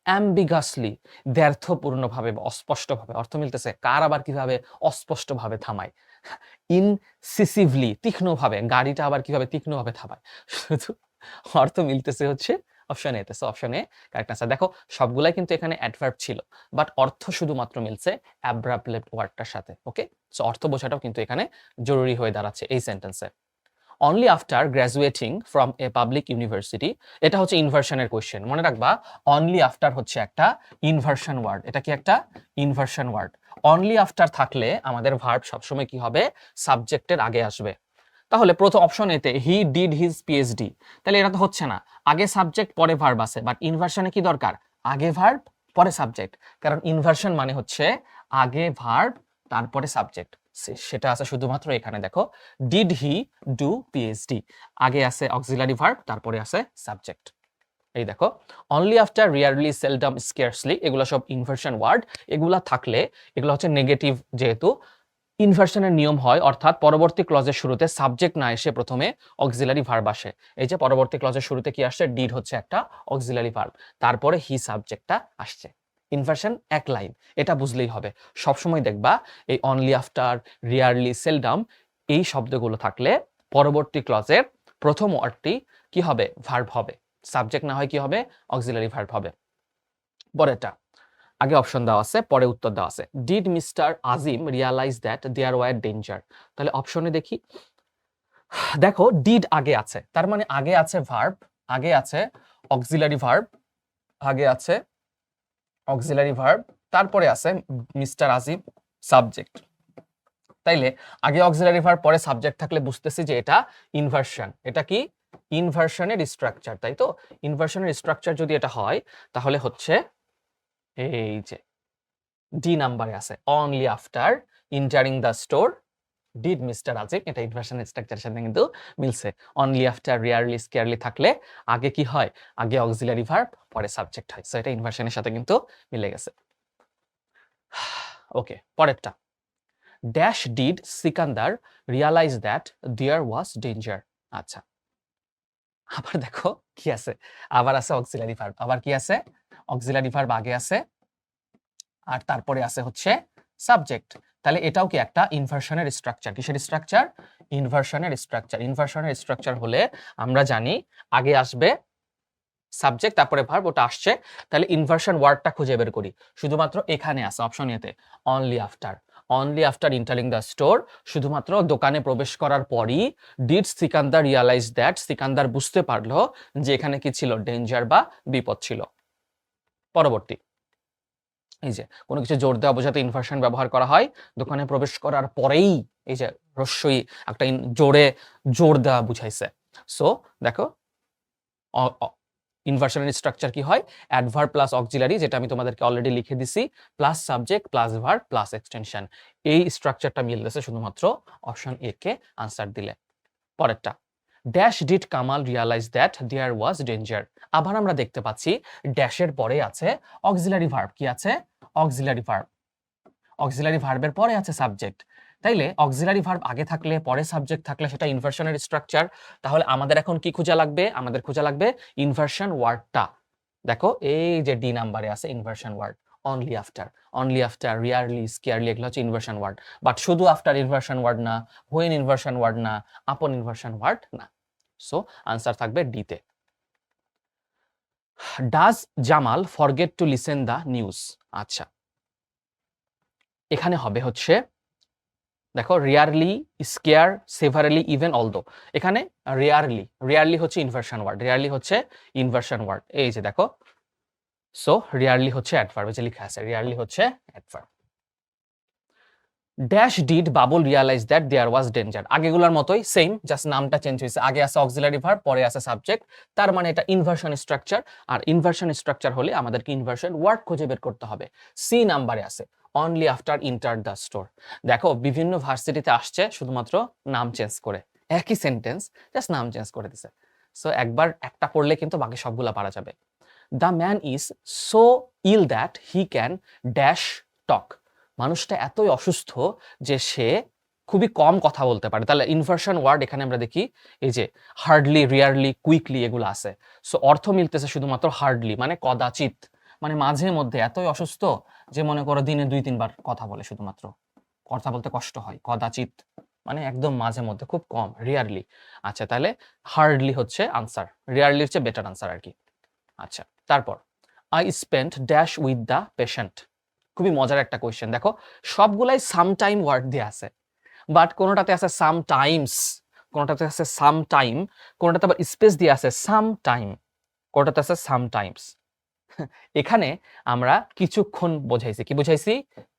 অ্যাম্বিগাসলি, দ্ব্যর্থপূর্ণভাবে বা অস্পষ্টভাবে, অর্থ মিলতেছে। কার আবার কিভাবে অস্পষ্টভাবে থামায়? ইনসিসিভলি, তীক্ষ্ণভাবে। গাড়িটা আবার কিভাবে তীক্ষ্ণভাবে থামায়? শুধু অর্থ মিলতেছে হচ্ছে অপশন এ তে। So option A correct answer. দেখো সবগুলাই কিন্তু এখানে অ্যাডভার্ব ছিল, বাট অর্থ শুধুমাত্র মিলছে অ্যাব্রাপ্টলি ওয়ার্ডটার সাথে। ওকে, সো অর্থ বোঝাটাও কিন্তু এখানে জরুরি হয়ে দাঁড়াচ্ছে এই সেন্টেন্সে। Only after graduating from a public university, এটা হচ্ছে ইনভার্সনের কোয়েশ্চেন। মনে রাখবা, অনলি আফটার হচ্ছে একটা ইনভার্সন ওয়ার্ড। এটা কি একটা ইনভার্সন ওয়ার্ড? অনলি আফটার থাকলে আমাদের ভার্ব সবসময় কি হবে? সাবজেক্টের আগে আসবে। তাহলে প্রথম অপশন এতে হি ডিড হিজ পিএইচডি, তাহলে এটা তো হচ্ছে না। আগে সাবজেক্ট পরে ভার্ব আছে, বাট ইনভার্সনে কি দরকার? আগে ভার্ব পরে সাবজেক্ট। কারণ ইনভার্সন মানে হচ্ছে আগে ভার্ব তারপরে সাবজেক্ট। সেটা আছে শুধুমাত্র এখানে। দেখো, ডিড হি ডু পিএইচডি, আগে আছে অক্সিলারি ভার্ব, তারপরে আছে সাবজেক্ট। এই দেখো, only after, rarely, seldom, scarcely, এগুলো সব ইনভার্সন ওয়ার্ড। এগুলা থাকলে, এগুলো হচ্ছে নেগেটিভ যেহেতু, ইনভার্সনের নিয়ম হয়, অর্থাৎ পরবর্তী ক্লজের শুরুতে সাবজেক্ট না এসে প্রথমে অক্সিলারি ভার্ব আসে। এই যে পরবর্তী ক্লজের শুরুতে কি আসছে? ডিড হচ্ছে একটা অক্সিলারি ভার্ব, তারপরে হি সাবজেক্টটা আসছে। ইনভার্সন এক লাইন, এটা বুঝলেই হবে। সবসময় দেখবা এই অনলি আফটার, রিয়ারলি, সেলডম, এই শব্দগুলো থাকলে পরবর্তী ক্লজের প্রথম ওয়ার্ডটি কি হবে? ভার্ব হবে। সাবজেক্ট না হয় কি হবে? অক্সিলারি ভার্ব হবে। পরেরটা, আগে অপশন দেওয়া আছে, পরে উত্তর দেওয়া আছে। Did mister Azim realize that there were danger? তাহলে অপশনে দেখি। দেখো, ডিড আগে আছে, তার মানে আগে আছে ভার্ব, আগে আছে অক্সিলারি ভার্ব, আগে আছে অক্সিলারি ভার্ব, তারপরে আছে মিস্টার আজিম সাবজেক্ট। তাইলে আগে অক্সিলারি ভার্ব পরে সাবজেক্ট থাকলে বুঝতেছি যে এটা ইনভার্সন। এটা কি? ইনভার্সনের স্ট্রাকচার, তাই তো? ইনভার্সনের স্ট্রাকচার যদি এটা হয়, তাহলে হচ্ছে এই যে ডি নাম্বারে আছে, only after entering the store did mister Azim, এটা ইনভার্সন স্ট্রাকচারের সাথে কিন্তু মিলছে। অনলি আফটার, রিয়ারলি, স্কেয়ারলি থাকলে আগে কি হয়? আগে অক্সিলারি ভার্ব পরে সাবজেক্ট হয়। সো এটা ইনভার্সনের সাথে কিন্তু মিলে গেছে। ওকে, পরেরটা, dash did Sikandar realize that there was danger. আচ্ছা, আবার দেখো কি আছে, আবার আছে অক্সিলারি ভার্ব, আবার কি আছে? অক্সিলারি ভার্ব আগে আছে, আর তারপরে আছে হচ্ছে সাবজেক্ট। তাহলে এটাও কি একটা ইনভার্সনের স্ট্রাকচার? কিসের স্ট্রাকচার? ইনভার্সনের স্ট্রাকচার। ইনভার্সনের স্ট্রাকচার হলে আমরা জানি আগে আসবে সাবজেক্ট, তারপরে ভার্ব, ওটা আসছে। তাহলে ইনভার্সন ওয়ার্ডটা খুঁজে বের করি, শুধুমাত্র এখানে আছে অপশন এতে, only after. Only after entering the store, শুধুমাত্র দোকানে প্রবেশ করার পরই did Sikandar realize that, Sikandar বুঝতে পারলো যে এখানে কি ছিল? ডেঞ্জার বা বিপদ ছিল। পরবর্তী, এই যে কোনো কিছু জোর দেওয়া বোঝাতে ইনভার্সন ব্যবহার করা হয়। দোকানে প্রবেশ করার পরেই এই যে রস্যই একটা জোরে জোর দেওয়া বুঝাইছে। সো দেখো, ইনভার্সনের স্ট্রাকচার কি হয়? অ্যাডভার্ব প্লাস অক্সিলারি, যেটা আমি তোমাদেরকে অলরেডি লিখে দিছি, plus subject plus verb plus extension. এই স্ট্রাকচারটা মিলতেছে শুধুমাত্র অপশন এ কে আনসার দিলে। পরেরটা, dash did Kamal realize that there was danger. আবার আমরা দেখতে পাচ্ছি ড্যাশের পরে আছে অক্সিলারি ভার্ব। কি আছে? Auxiliary verb. অক্সিলারি ভার্বের পরে আছে সাবজেক্ট। তাইলে অক্সিলারি ভার্ব আগে থাকলে পরে সাবজেক্ট থাকলে সেটা ইনভার্সনের স্ট্রাকচার। তাহলে আমাদের এখন কি খোঁজা লাগবে? আমাদের খোঁজা লাগবে ইনভার্সন ওয়ার্ডটা। দেখো এই যে ডি নাম্বারে আছে inversion word, only after, rarely, scarcely, এগুলো হচ্ছে ইনভার্সন ওয়ার্ড। বাট শুধু আফটার ইনভার্সন ওয়ার্ড না, হোয়েন ইনভার্সন ওয়ার্ড না, আপন ইনভার্সন ওয়ার্ড না। সো আনসার থাকবে ডিতে। Does Jamal forget to listen the news? আচ্ছা, এখানে হবে হচ্ছে দেখো rarely, scare, severally, even, although. এখানে রিয়ারলি হচ্ছে ইনভার্সন ওয়ার্ড, এই যে দেখো। সো রিয়ারলি হচ্ছে অ্যাডভার্ব, যে লেখা আছে রিয়ারলি হচ্ছে adverb. Dash did Babul realise that there was danger? আগেগুলোর মতোই সেম, জাস্ট নামটা চেঞ্জ হয়েছে, আগে আছে অক্সিলারি ভার্ব, পরে আছে সাবজেক্ট। তার মানে এটা ইনভার্সন স্ট্রাকচার, আর ইনভার্সন স্ট্রাকচার হলে আমাদেরকে ইনভার্সন ওয়ার্ড খুঁজে বের করতে হবে। সি নাম্বারে আছে only after enter the store. দেখো বিভিন্ন ভার্সিটিতে আসছে শুধুমাত্র নাম চেঞ্জ করে, একই সেন্টেন্স জাস্ট নাম চেঞ্জ করে দিছে। সো একবার একটা পড়লে কিন্তু বাকি সবগুলা পারা যাবে। The man is so ill that he can dash talk. মানুষটা এতই অসুস্থ যে সে খুবই কম কথা বলতে পারে। তাহলে ইনভার্সন ওয়ার্ড এখানে আমরা দেখি এই যে হার্ডলি, রিয়ারলি, কুইকলি এগুলো আছে। সো অর্থ মিলতেছে শুধুমাত্র হার্ডলি মানে কদাচিৎ, মানে মাঝে মধ্যে, এতই অসুস্থ যে মনে করো দিনে 2-3 বার কথা বলে, শুধুমাত্র কথা বলতে কষ্ট হয়। কদাচিৎ মানে একদম মাঝে মধ্যে, খুব কম, রিয়ারলি। আচ্ছা, তাহলে হার্ডলি হচ্ছে আনসার, রিয়ারলি হচ্ছে বেটার আনসার আর কি। আচ্ছা, তারপর I spent dash with the patient. খুবই মজার একটা কোয়েশ্চেন। দেখো সবগুলাই সামটাইম ওয়ার্ড দিয়ে আছে, বাট কোনোটাতে আছে সামটাইমস, কোনোটাতে আছে সামটাইম, কোনোটাতে আবার স্পেস দিয়ে আছে সামটাইম, কোনোটাতে আছে সামটাইমস। এখানে আমরা কিছুক্ষণ বোঝাইছি, কি বোঝাইছি?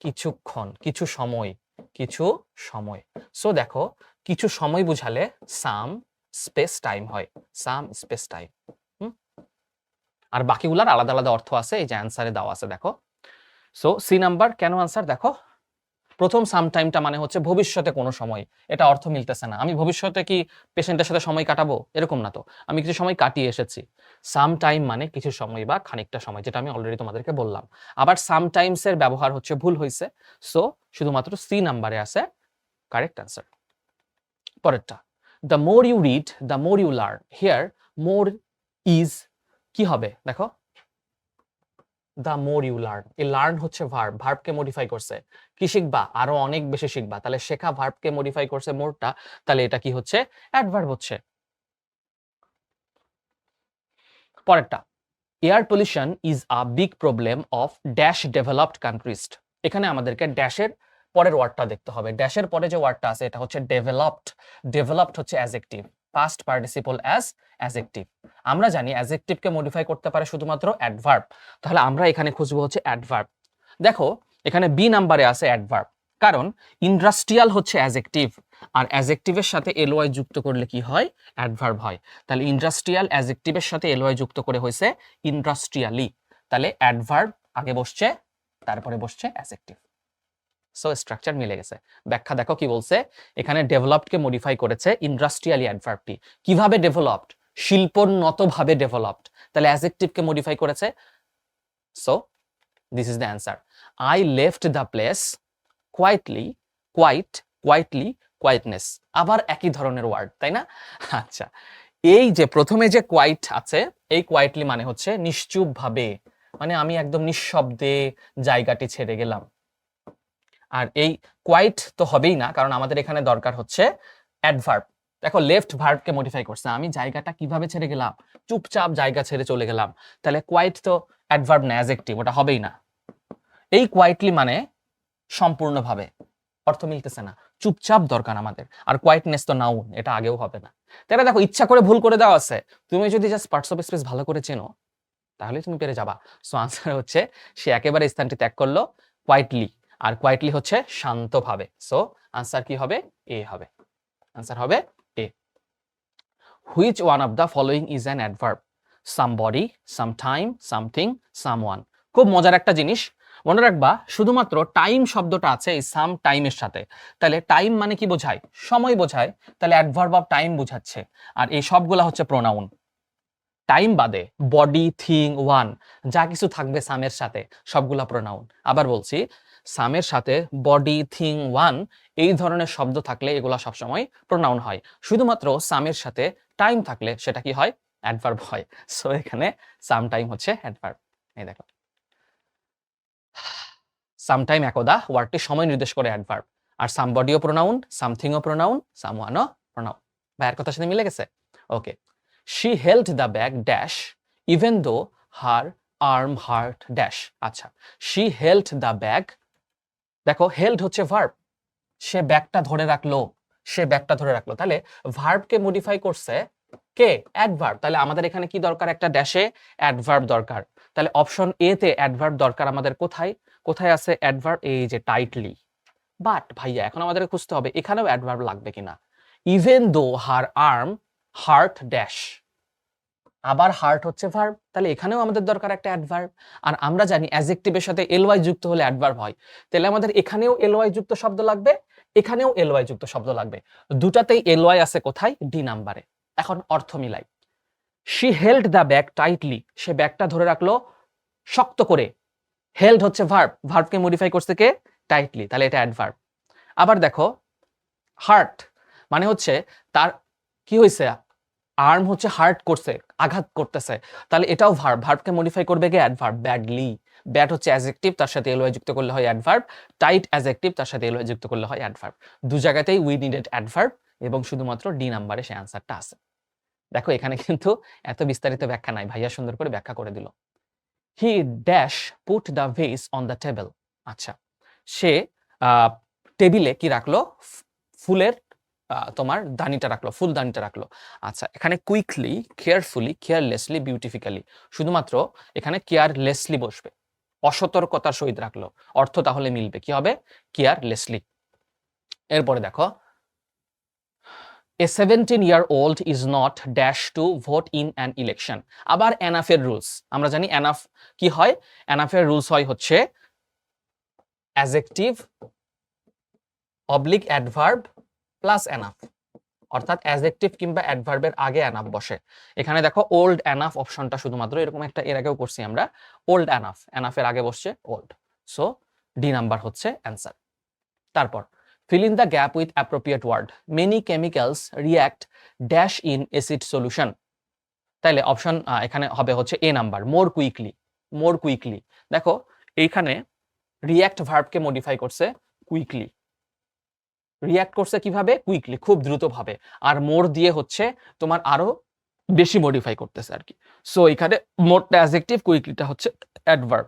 কিছুক্ষণ, কিছু সময়, কিছু সময়। সো দেখো কিছু সময় বুঝালে সাম স্পেস টাইম হয়, সাম স্পেস টাইম। আর বাকিগুলার আলাদা আলাদা অর্থ আছে, এই যে অ্যান্সারে দেওয়া আছে দেখো। সো সি নাম্বার কেন আনসার? দেখো প্রথম সামটাইমটা মানে হচ্ছে ভবিষ্যতে কোনো সময়, এটা অর্থ মিলতেছে না। আমি ভবিষ্যতে কি পেশেন্টের সাথে সময় কাটাবো? এরকম না তো, আমি কিছু সময় কাটিয়ে এসেছি। সামটাইম মানে কিছু সময় বা খানিকটা সময়, যেটা আমি অলরেডি তোমাদেরকে বললাম। আবার সামটাইমস এর ব্যবহার হচ্ছে ভুল হয়েছে, সো শুধুমাত্র সি নাম্বারে আছে কারেক্ট আনসার। পরেরটা, the more you read the more you learn. Here more is কি হবে? দেখো দ্য মোর ইউ লার্ন, এই লার্ন হচ্ছে ভার্ব, ভার্বকে মডিফাই করছে। কি শিখবা? আরো অনেক বেশি শিখবা। তাহলে শেখা ভার্বকে মডিফাই করছে মোরটা, তাহলে এটা কি হচ্ছে? অ্যাডভার্ব হচ্ছে। পরেরটা, air pollution is a big problem of dash developed countries. এখানে আমাদেরকে ড্যাশের পরের ওয়ার্ডটা দেখতে হবে। ড্যাশের পরে যে ওয়ার্ডটা আছে এটা হচ্ছে ডেভেলপড। ডেভেলপড হচ্ছে adjective, past participle as adjective. আমরা জানি অ্যাডজেক্টিভকে মডিফাই করতে পারে শুধুমাত্র অ্যাডভার্ব, তাহলে আমরা এখানে খুঁজবো হচ্ছে অ্যাডভার্ব। দেখো এখানে বি নাম্বারে আছে অ্যাডভার্ব, কারণ ইন্ডাস্ট্রিয়াল হচ্ছে অ্যাডজেক্টিভ, আর অ্যাডজেক্টিভের সাথে এলওয়াই যুক্ত করলে কি হয়? অ্যাডভার্ব হয়। তাহলে ইন্ডাস্ট্রিয়াল অ্যাডজেক্টিভের সাথে এলওয়াই যুক্ত করে হয়েছে ইন্ডাস্ট্রিয়ালি, তাহলে অ্যাডভার্ব আগে বসছে, তারপরে বসছে অ্যাডজেক্টিভ। সো স্ট্রাকচার মিলে গেছে। ব্যাখ্যা দেখো কি বলছে, এখানে ডেভেলপডকে মডিফাই করেছে ইন্ডাস্ট্রিয়ালি অ্যাডভার্বটি। কিভাবে ডেভেলপড? শিল্পোন্নতভাবে ডেভেলপড। তাহলে অ্যাডজেক্টিভকে মডিফাই করেছে। So this is the answer. I left the place quietly, quiet, quietly, quietness, আবার একই ধরনের ওয়ার্ড, তাই না? আচ্ছা, এই যে প্রথমে যে কোয়াইট আছে, এই কোয়াইটলি মানে হচ্ছে নিশ্চুপভাবে, মানে আমি একদম নিঃশব্দে জায়গাটি ছেড়ে গেলাম। আর এই কোয়াইট তো হবেই না, কারণ আমাদের এখানে দরকার হচ্ছে অ্যাডভার্ব। দেখো লেফট ভার্বকে মডিফাই করছে, আমি জায়গাটা কিভাবে ছেড়ে গেলাম? চুপচাপ জায়গা ছেড়ে চলে গেলাম। তাহলে কোয়াইট তো অ্যাডভার্ব না, অ্যাডজেক্টিভ, ওটা হবেই না। এই কোয়াইটলি মানে সম্পূর্ণভাবে, অর্থ মিলতেছে না, চুপচাপ দরকার আমাদের। আর কোয়াইটনেস তো নাউন, এটা আগেও হবে না। তাহলে দেখো ইচ্ছা করে ভুল করে দেওয়া আছে, তুমি যদি জাস্ট পার্টস অফ স্পিচ ভালো করে চেনো তাহলে তুমি পেরে যাবা। সো আনসার হচ্ছে সে একেবারে স্থানটি ত্যাগ করলো, কোয়াইটলি। আর কোয়াইটলি হচ্ছে শান্তভাবে। সো আনসার কি হবে? এ হবে। আনসার হবে A. Which one of the following is an adverb? Somebody, sometime, something, someone. খুব মজার একটা জিনিস মনে রাখবা, শুধুমাত্র টাইম শব্দটা আছে এই সাম টাইমের সাথে। তাহলে টাইম মানে কি বোঝায়? সময় বোঝায়, তাহলে অ্যাডভার্ব অফ টাইম বোঝাচ্ছে। আর এই সবগুলা হচ্ছে প্রোনাউন। টাইম বাদে বডি, থিং, ওয়ান, যা কিছু থাকবে সামের সাথে সবগুলা প্রোনাউন। আবার বলছি, সামের সাথে বডি, থিং, ওয়ান এই ধরনের শব্দ থাকলে এগুলা সবসময় প্রোনাউন হয়। শুধুমাত্র সামের সাথে টাইম থাকলে সেটা কি হয়? অ্যাডভার্ব হয়। সো এখানে সামটাইম হচ্ছে অ্যাডভার্ব। এই দেখো, সামটাইম একদা ওয়ার্ডটি সময় নির্দেশ করে অ্যাডভার্ব। আর সামবডিও প্রোনাউন, সামথিংও প্রোনাউন, সামওয়ানও প্রোনাউন। ভাইয়ের কথার সাথে মিলে গেছে? Okay. She held the bag dash even though her arm hurt dash. আচ্ছা, শি হেল্ড দ্য ব্যাগ, দেখো হেল্ড হচ্ছে ভার্ব, সে ব্যাগটা ধরে রাখলো, সে ব্যাগটা ধরে রাখলো। তাহলে ভার্বকে মডিফাই করছে কে? অ্যাডভার্ব। তাহলে আমাদের এখানে কি দরকার? একটা ড্যাশে অ্যাডভার্ব দরকার। তাহলে অপশন এ তে অ্যাডভার্ব দরকার আমাদের। কোথায় কোথায় আছে অ্যাডভার্ব? এই যে টাইটলি। বাট ভাইয়া এখন আমাদের খুঁজতে হবে এখানেও অ্যাডভার্ব লাগবে কিনা। Even though her arm hurt dash, আবার হার্ট হচ্ছে ভার্ব, তাহলে এখানেও আমাদের দরকার একটা অ্যাডভার্ব। আর আমরা জানি অ্যাডজেক্টিভের সাথে এলওয়াই যুক্ত হলে অ্যাডভার্ব হয়, তাহলে আমাদের এখানেও এলওয়াই যুক্ত শব্দ লাগবে, এখানেও এলওয়াই যুক্ত শব্দ লাগবে। দুটাতেই এলওয়াই আছে কোথায়? ডি নাম্বারে। এখন অর্থ মিলাই। She held the bag tightly, সে ব্যাগটা ধরে রাখলো শক্ত করে। হেল্ড হচ্ছে ভার্ব, ভার্বকে মডিফাই করছে কে? টাইটলি, তাহলে এটা অ্যাডভার্ব। আবার দেখো হার্ট মানে হচ্ছে তার কি হয়েছে? আর্ম হচ্ছে হার্ট করছে, আঘাত করতেছে, তাহলে এটাও ভার্ব, ভার্বকে মডিফাই করবে কে? অ্যাডভার্ব। ব্যাডলি, ব্যাড হচ্ছে অ্যাডজেক্টিভ, তার সাথে এলওয়াই যুক্ত করলে হয় অ্যাডভার্ব। টাইট অ্যাডজেক্টিভ, তার সাথে এলওয়াই যুক্ত করলে হয় অ্যাডভার্ব। দু জায়গাতেই উই নিডেড অ্যাডভার্ব এবং শুধুমাত্র ডি নাম্বারে সে অ্যান্সারটা আছে। দেখো এখানে কিন্তু এত বিস্তারিত ব্যাখ্যা নাই, ভাইয়া সুন্দর করে ব্যাখ্যা করে দিল। He dash put the vase on the table. আচ্ছা, সে টেবিলে কি রাখলো? ফুলের তোমার দানিটা রাখলো, ফুল দানিটা রাখলো। আচ্ছা, এখানে কুইকলি, কেয়ারফুলি, কেয়ারলেসলি, বিউটিফিক্যালি, শুধুমাত্র এখানে কেয়ারলেসলি বসবে, অসতর্কতার সহিত রাখলো। অর্থ তাহলে মিলবে, কি হবে? কেয়ারলেসলি। এরপরে দেখো, এ 17-year-old is not dash to vote in an election. আবার এনাফের রুলস, আমরা জানি এনাফ কি হয়? এনাফের রুলস হয় হচ্ছে adjective oblique adverb plus enough, অর্থাৎ অ্যাডজেক্টিভ কিংবা অ্যাডভার্বের আগে এনাফ বসে। এখানে দেখো ওল্ড এনাফ অপশনটা শুধুমাত্র, এরকম একটা এর আগেও করছি আমরা, ওল্ড এনাফ, এনাফের আগে বসছে ওল্ড। সো ডি নাম্বার হচ্ছে অ্যান্সার। তারপর fill in the gap with appropriate word. Many chemicals react dash in acid solution. তাইলে অপশন এখানে হবে হচ্ছে A number, more quickly. More quickly, দেখো এইখানে রিঅ্যাক্ট ভার্বকে মডিফাই করছে কুইকলি। রিঅ্যাক্ট করছে কিভাবে? কুইকলি, খুব দ্রুতভাবে। আর মোর দিয়ে হচ্ছে তোমার আরো বেশি মডিফাই করতেছে আর কি। সো এখানে মোরটা অ্যাডজেক্টিভ, কুইকলিটা হচ্ছে adverb.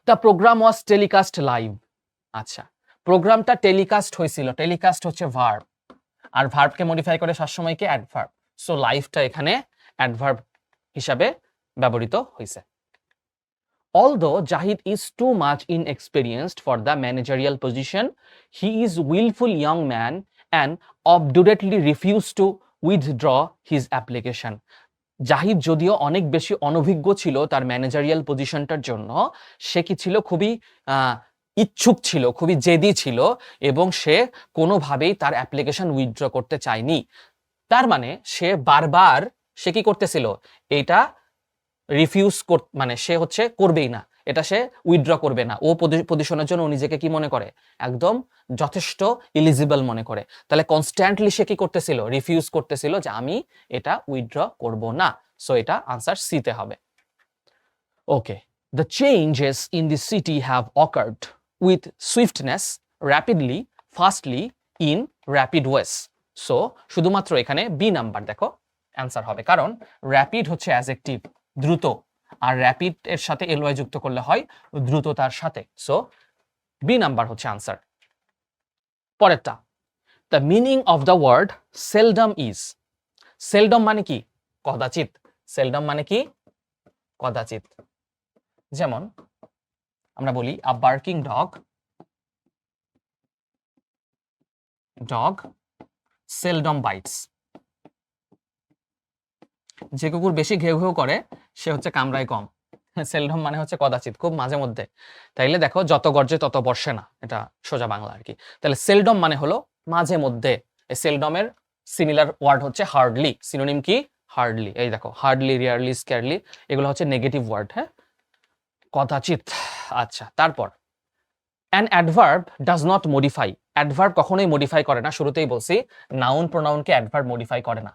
The program was telecast live. আচ্ছা, প্রোগ্রামটা টেলিকাস্ট হয়েছিল, টেলিকাস্ট হচ্ছে ভার্ব, আর ভার্বকে মডিফাই করে সবসময় কি? অ্যাডভার্ব। সো লাইফটা এখানে অ্যাডভার্ব হিসাবে ব্যবহৃত হয়েছে। Although Jahid is too much inexperienced for the managerial position, he is willful young man and obdurately refused to withdraw his application. Zahid যদিও অনেক বেশি অনভিজ্ঞ ছিল তার ম্যানেজারিয়াল পজিশনটার জন্য, সে কি ছিল? খুবই ইচ্ছুক ছিল, খুবই জেদি ছিল, এবং সে কোনোভাবেই তার অ্যাপ্লিকেশন উইথড্র করতে চায়নি। তার মানে সে বারবার সে কি করতেছিল? এটা রিফিউজ মানে সে হচ্ছে করবেই না, এটা সে উইথড্র করবে না। ও পজিশনের জন্য নিজেকে কি মনে করে? একদম যথেষ্ট এলিজিবল মনে করে। তাহলে কনস্ট্যান্টলি সে কি করতেছিল? রিফিউজ করতেছিল যে আমি এটা উইথড্র করব না। সো এটা আনসার সি তে হবে। Okay, the changes in the city have occurred with swiftness, rapidly, fastly, in rapid ways. So শুধুমাত্র এখানে বি নাম্বার দেখো অ্যান্সার হবে, কারণ র্যাপিড হচ্ছে অ্যাডজেক্টিভ, দ্রুত, আর র্যাপিড এর সাথে এলওয়াই যুক্ত করলে হয় দ্রুততার সাথে। সো বি নাম্বার হচ্ছে আনসার। পরেরটা, the meaning of the word seldom is. Seldom মানে কি? কদাচিৎ। সেলডম মানে কি? কদাচিৎ। যেমন আমরা বলি আ বার্কিং ডগ সেলডম বাইটস। যে কুকুর বেশি ঘেউ ঘেউ করে সে হচ্ছে কামড়ায় কম। সেলডম মানে হচ্ছে কদাচিৎ, খুব মাঝে মধ্যে। তাইলে দেখো যত গর্জে তত বর্ষে না, এটা সোজা বাংলা আর কি। তাহলে সেলডম মানে হলো মাঝে মধ্যে। এই সেলডমের সিমিলার ওয়ার্ড হচ্ছে হার্ডলি। সিনোনিম কি? হার্ডলি। এই দেখো হার্ডলি, রিয়ারলি, স্ক্যারলি, এগুলো হচ্ছে নেগেটিভ ওয়ার্ড। হ্যাঁ, কদাচিৎ। আচ্ছা, তারপর an adverb does not modify. Adverb কখনোই মডিফাই করে না, শুরুতেই বলছি নাউন প্রোনাউনকে অ্যাডভার্ব মডিফাই করে না।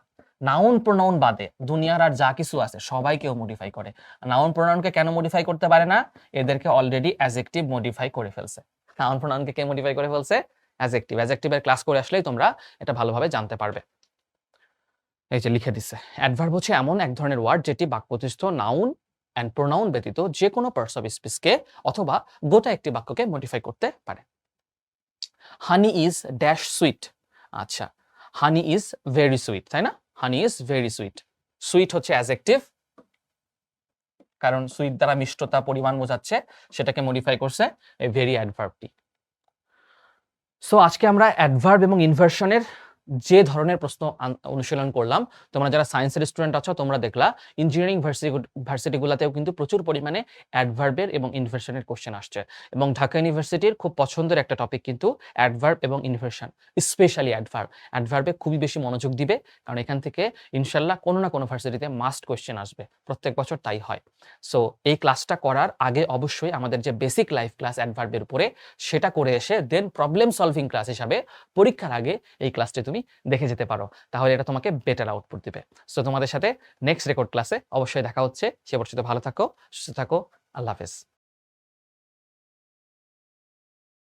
নাউন প্রোনাউন বাদে দুনিয়ার আর যা কিছু আছে সবাইকেও মডিফাই করে। নাউন প্রোনাউনকে কেন মডিফাই করতে পারে না? এদেরকে অলরেডি অ্যাডজেক্টিভ মডিফাই করে ফেলছে। নাউন প্রোনাউনকে কে মডিফাই করে ফেলছে? অ্যাডজেক্টিভ। অ্যাডজেক্টিভের ক্লাস করে আসলেই তোমরা এটা ভালোভাবে জানতে পারবে। এই যে লিখে দিছে, অ্যাডভার্ব হচ্ছে এমন এক ধরনের ওয়ার্ড যেটি বাক্যস্থ নাউন অ্যান্ড প্রোনাউন ব্যতীত যে কোনো পার্টস অফ স্পিচকে অথবা গোটা একটি বাক্যকে মডিফাই করতে পারে। হানি ইজ ড্যাশ সুইট। আচ্ছা, হানি ইজ ভেরি সুইট, তাই না? হানি ইজ ভেরি সুইট। সুইট হচ্ছে অ্যাডজেক্টিভ, কারণ সুইট দ্বারা মিষ্টতা পরিমাণ বোঝাচ্ছে, সেটাকে মডিফাই করছে এই ভেরি অ্যাডভার্বটি। সো আজকে আমরা অ্যাডভার্ব এবং ইনভার্সনের যে ধরনের প্রশ্ন অনুশীলন করলাম, তোমরা যারা সায়েন্সের স্টুডেন্ট আছো তোমরা দেখলা ইঞ্জিনিয়ারিং ভার্সিটিগুলোতেও কিন্তু প্রচুর পরিমাণে অ্যাডভার্বের এবং ইনভার্সনের কোশ্চেন আসছে, এবং ঢাকা ইউনিভার্সিটির খুব পছন্দের একটা টপিক কিন্তু অ্যাডভার্ব এবং ইনভার্সন, স্পেশালি অ্যাডভার্ব। অ্যাডভার্বে খুবই বেশি মনোযোগ দিবে, কারণ এখান থেকে ইনশাল্লাহ কোনো না কোনো ভার্সিটিতে মাস্ট কোশ্চেন আসবে, প্রত্যেক বছর তাই হয়। সো এই ক্লাসটা করার আগে অবশ্যই আমাদের যে বেসিক লাইফ ক্লাস অ্যাডভার্বের উপরে, সেটা করে এসে দেন প্রবলেম সলভিং ক্লাস হিসাবে পরীক্ষার আগে এই ক্লাসটি তুমি দেখে যেতে পারো, তাহলে এটা তোমাকে বেটার আউটপুট দিবে। সো তোমাদের সাথে নেক্সট রেকর্ড ক্লাসে অবশ্যই দেখা হচ্ছে। সে পর্যন্ত ভালো থাকো, সুস্থ থাকো, আল্লাহ হাফেজ।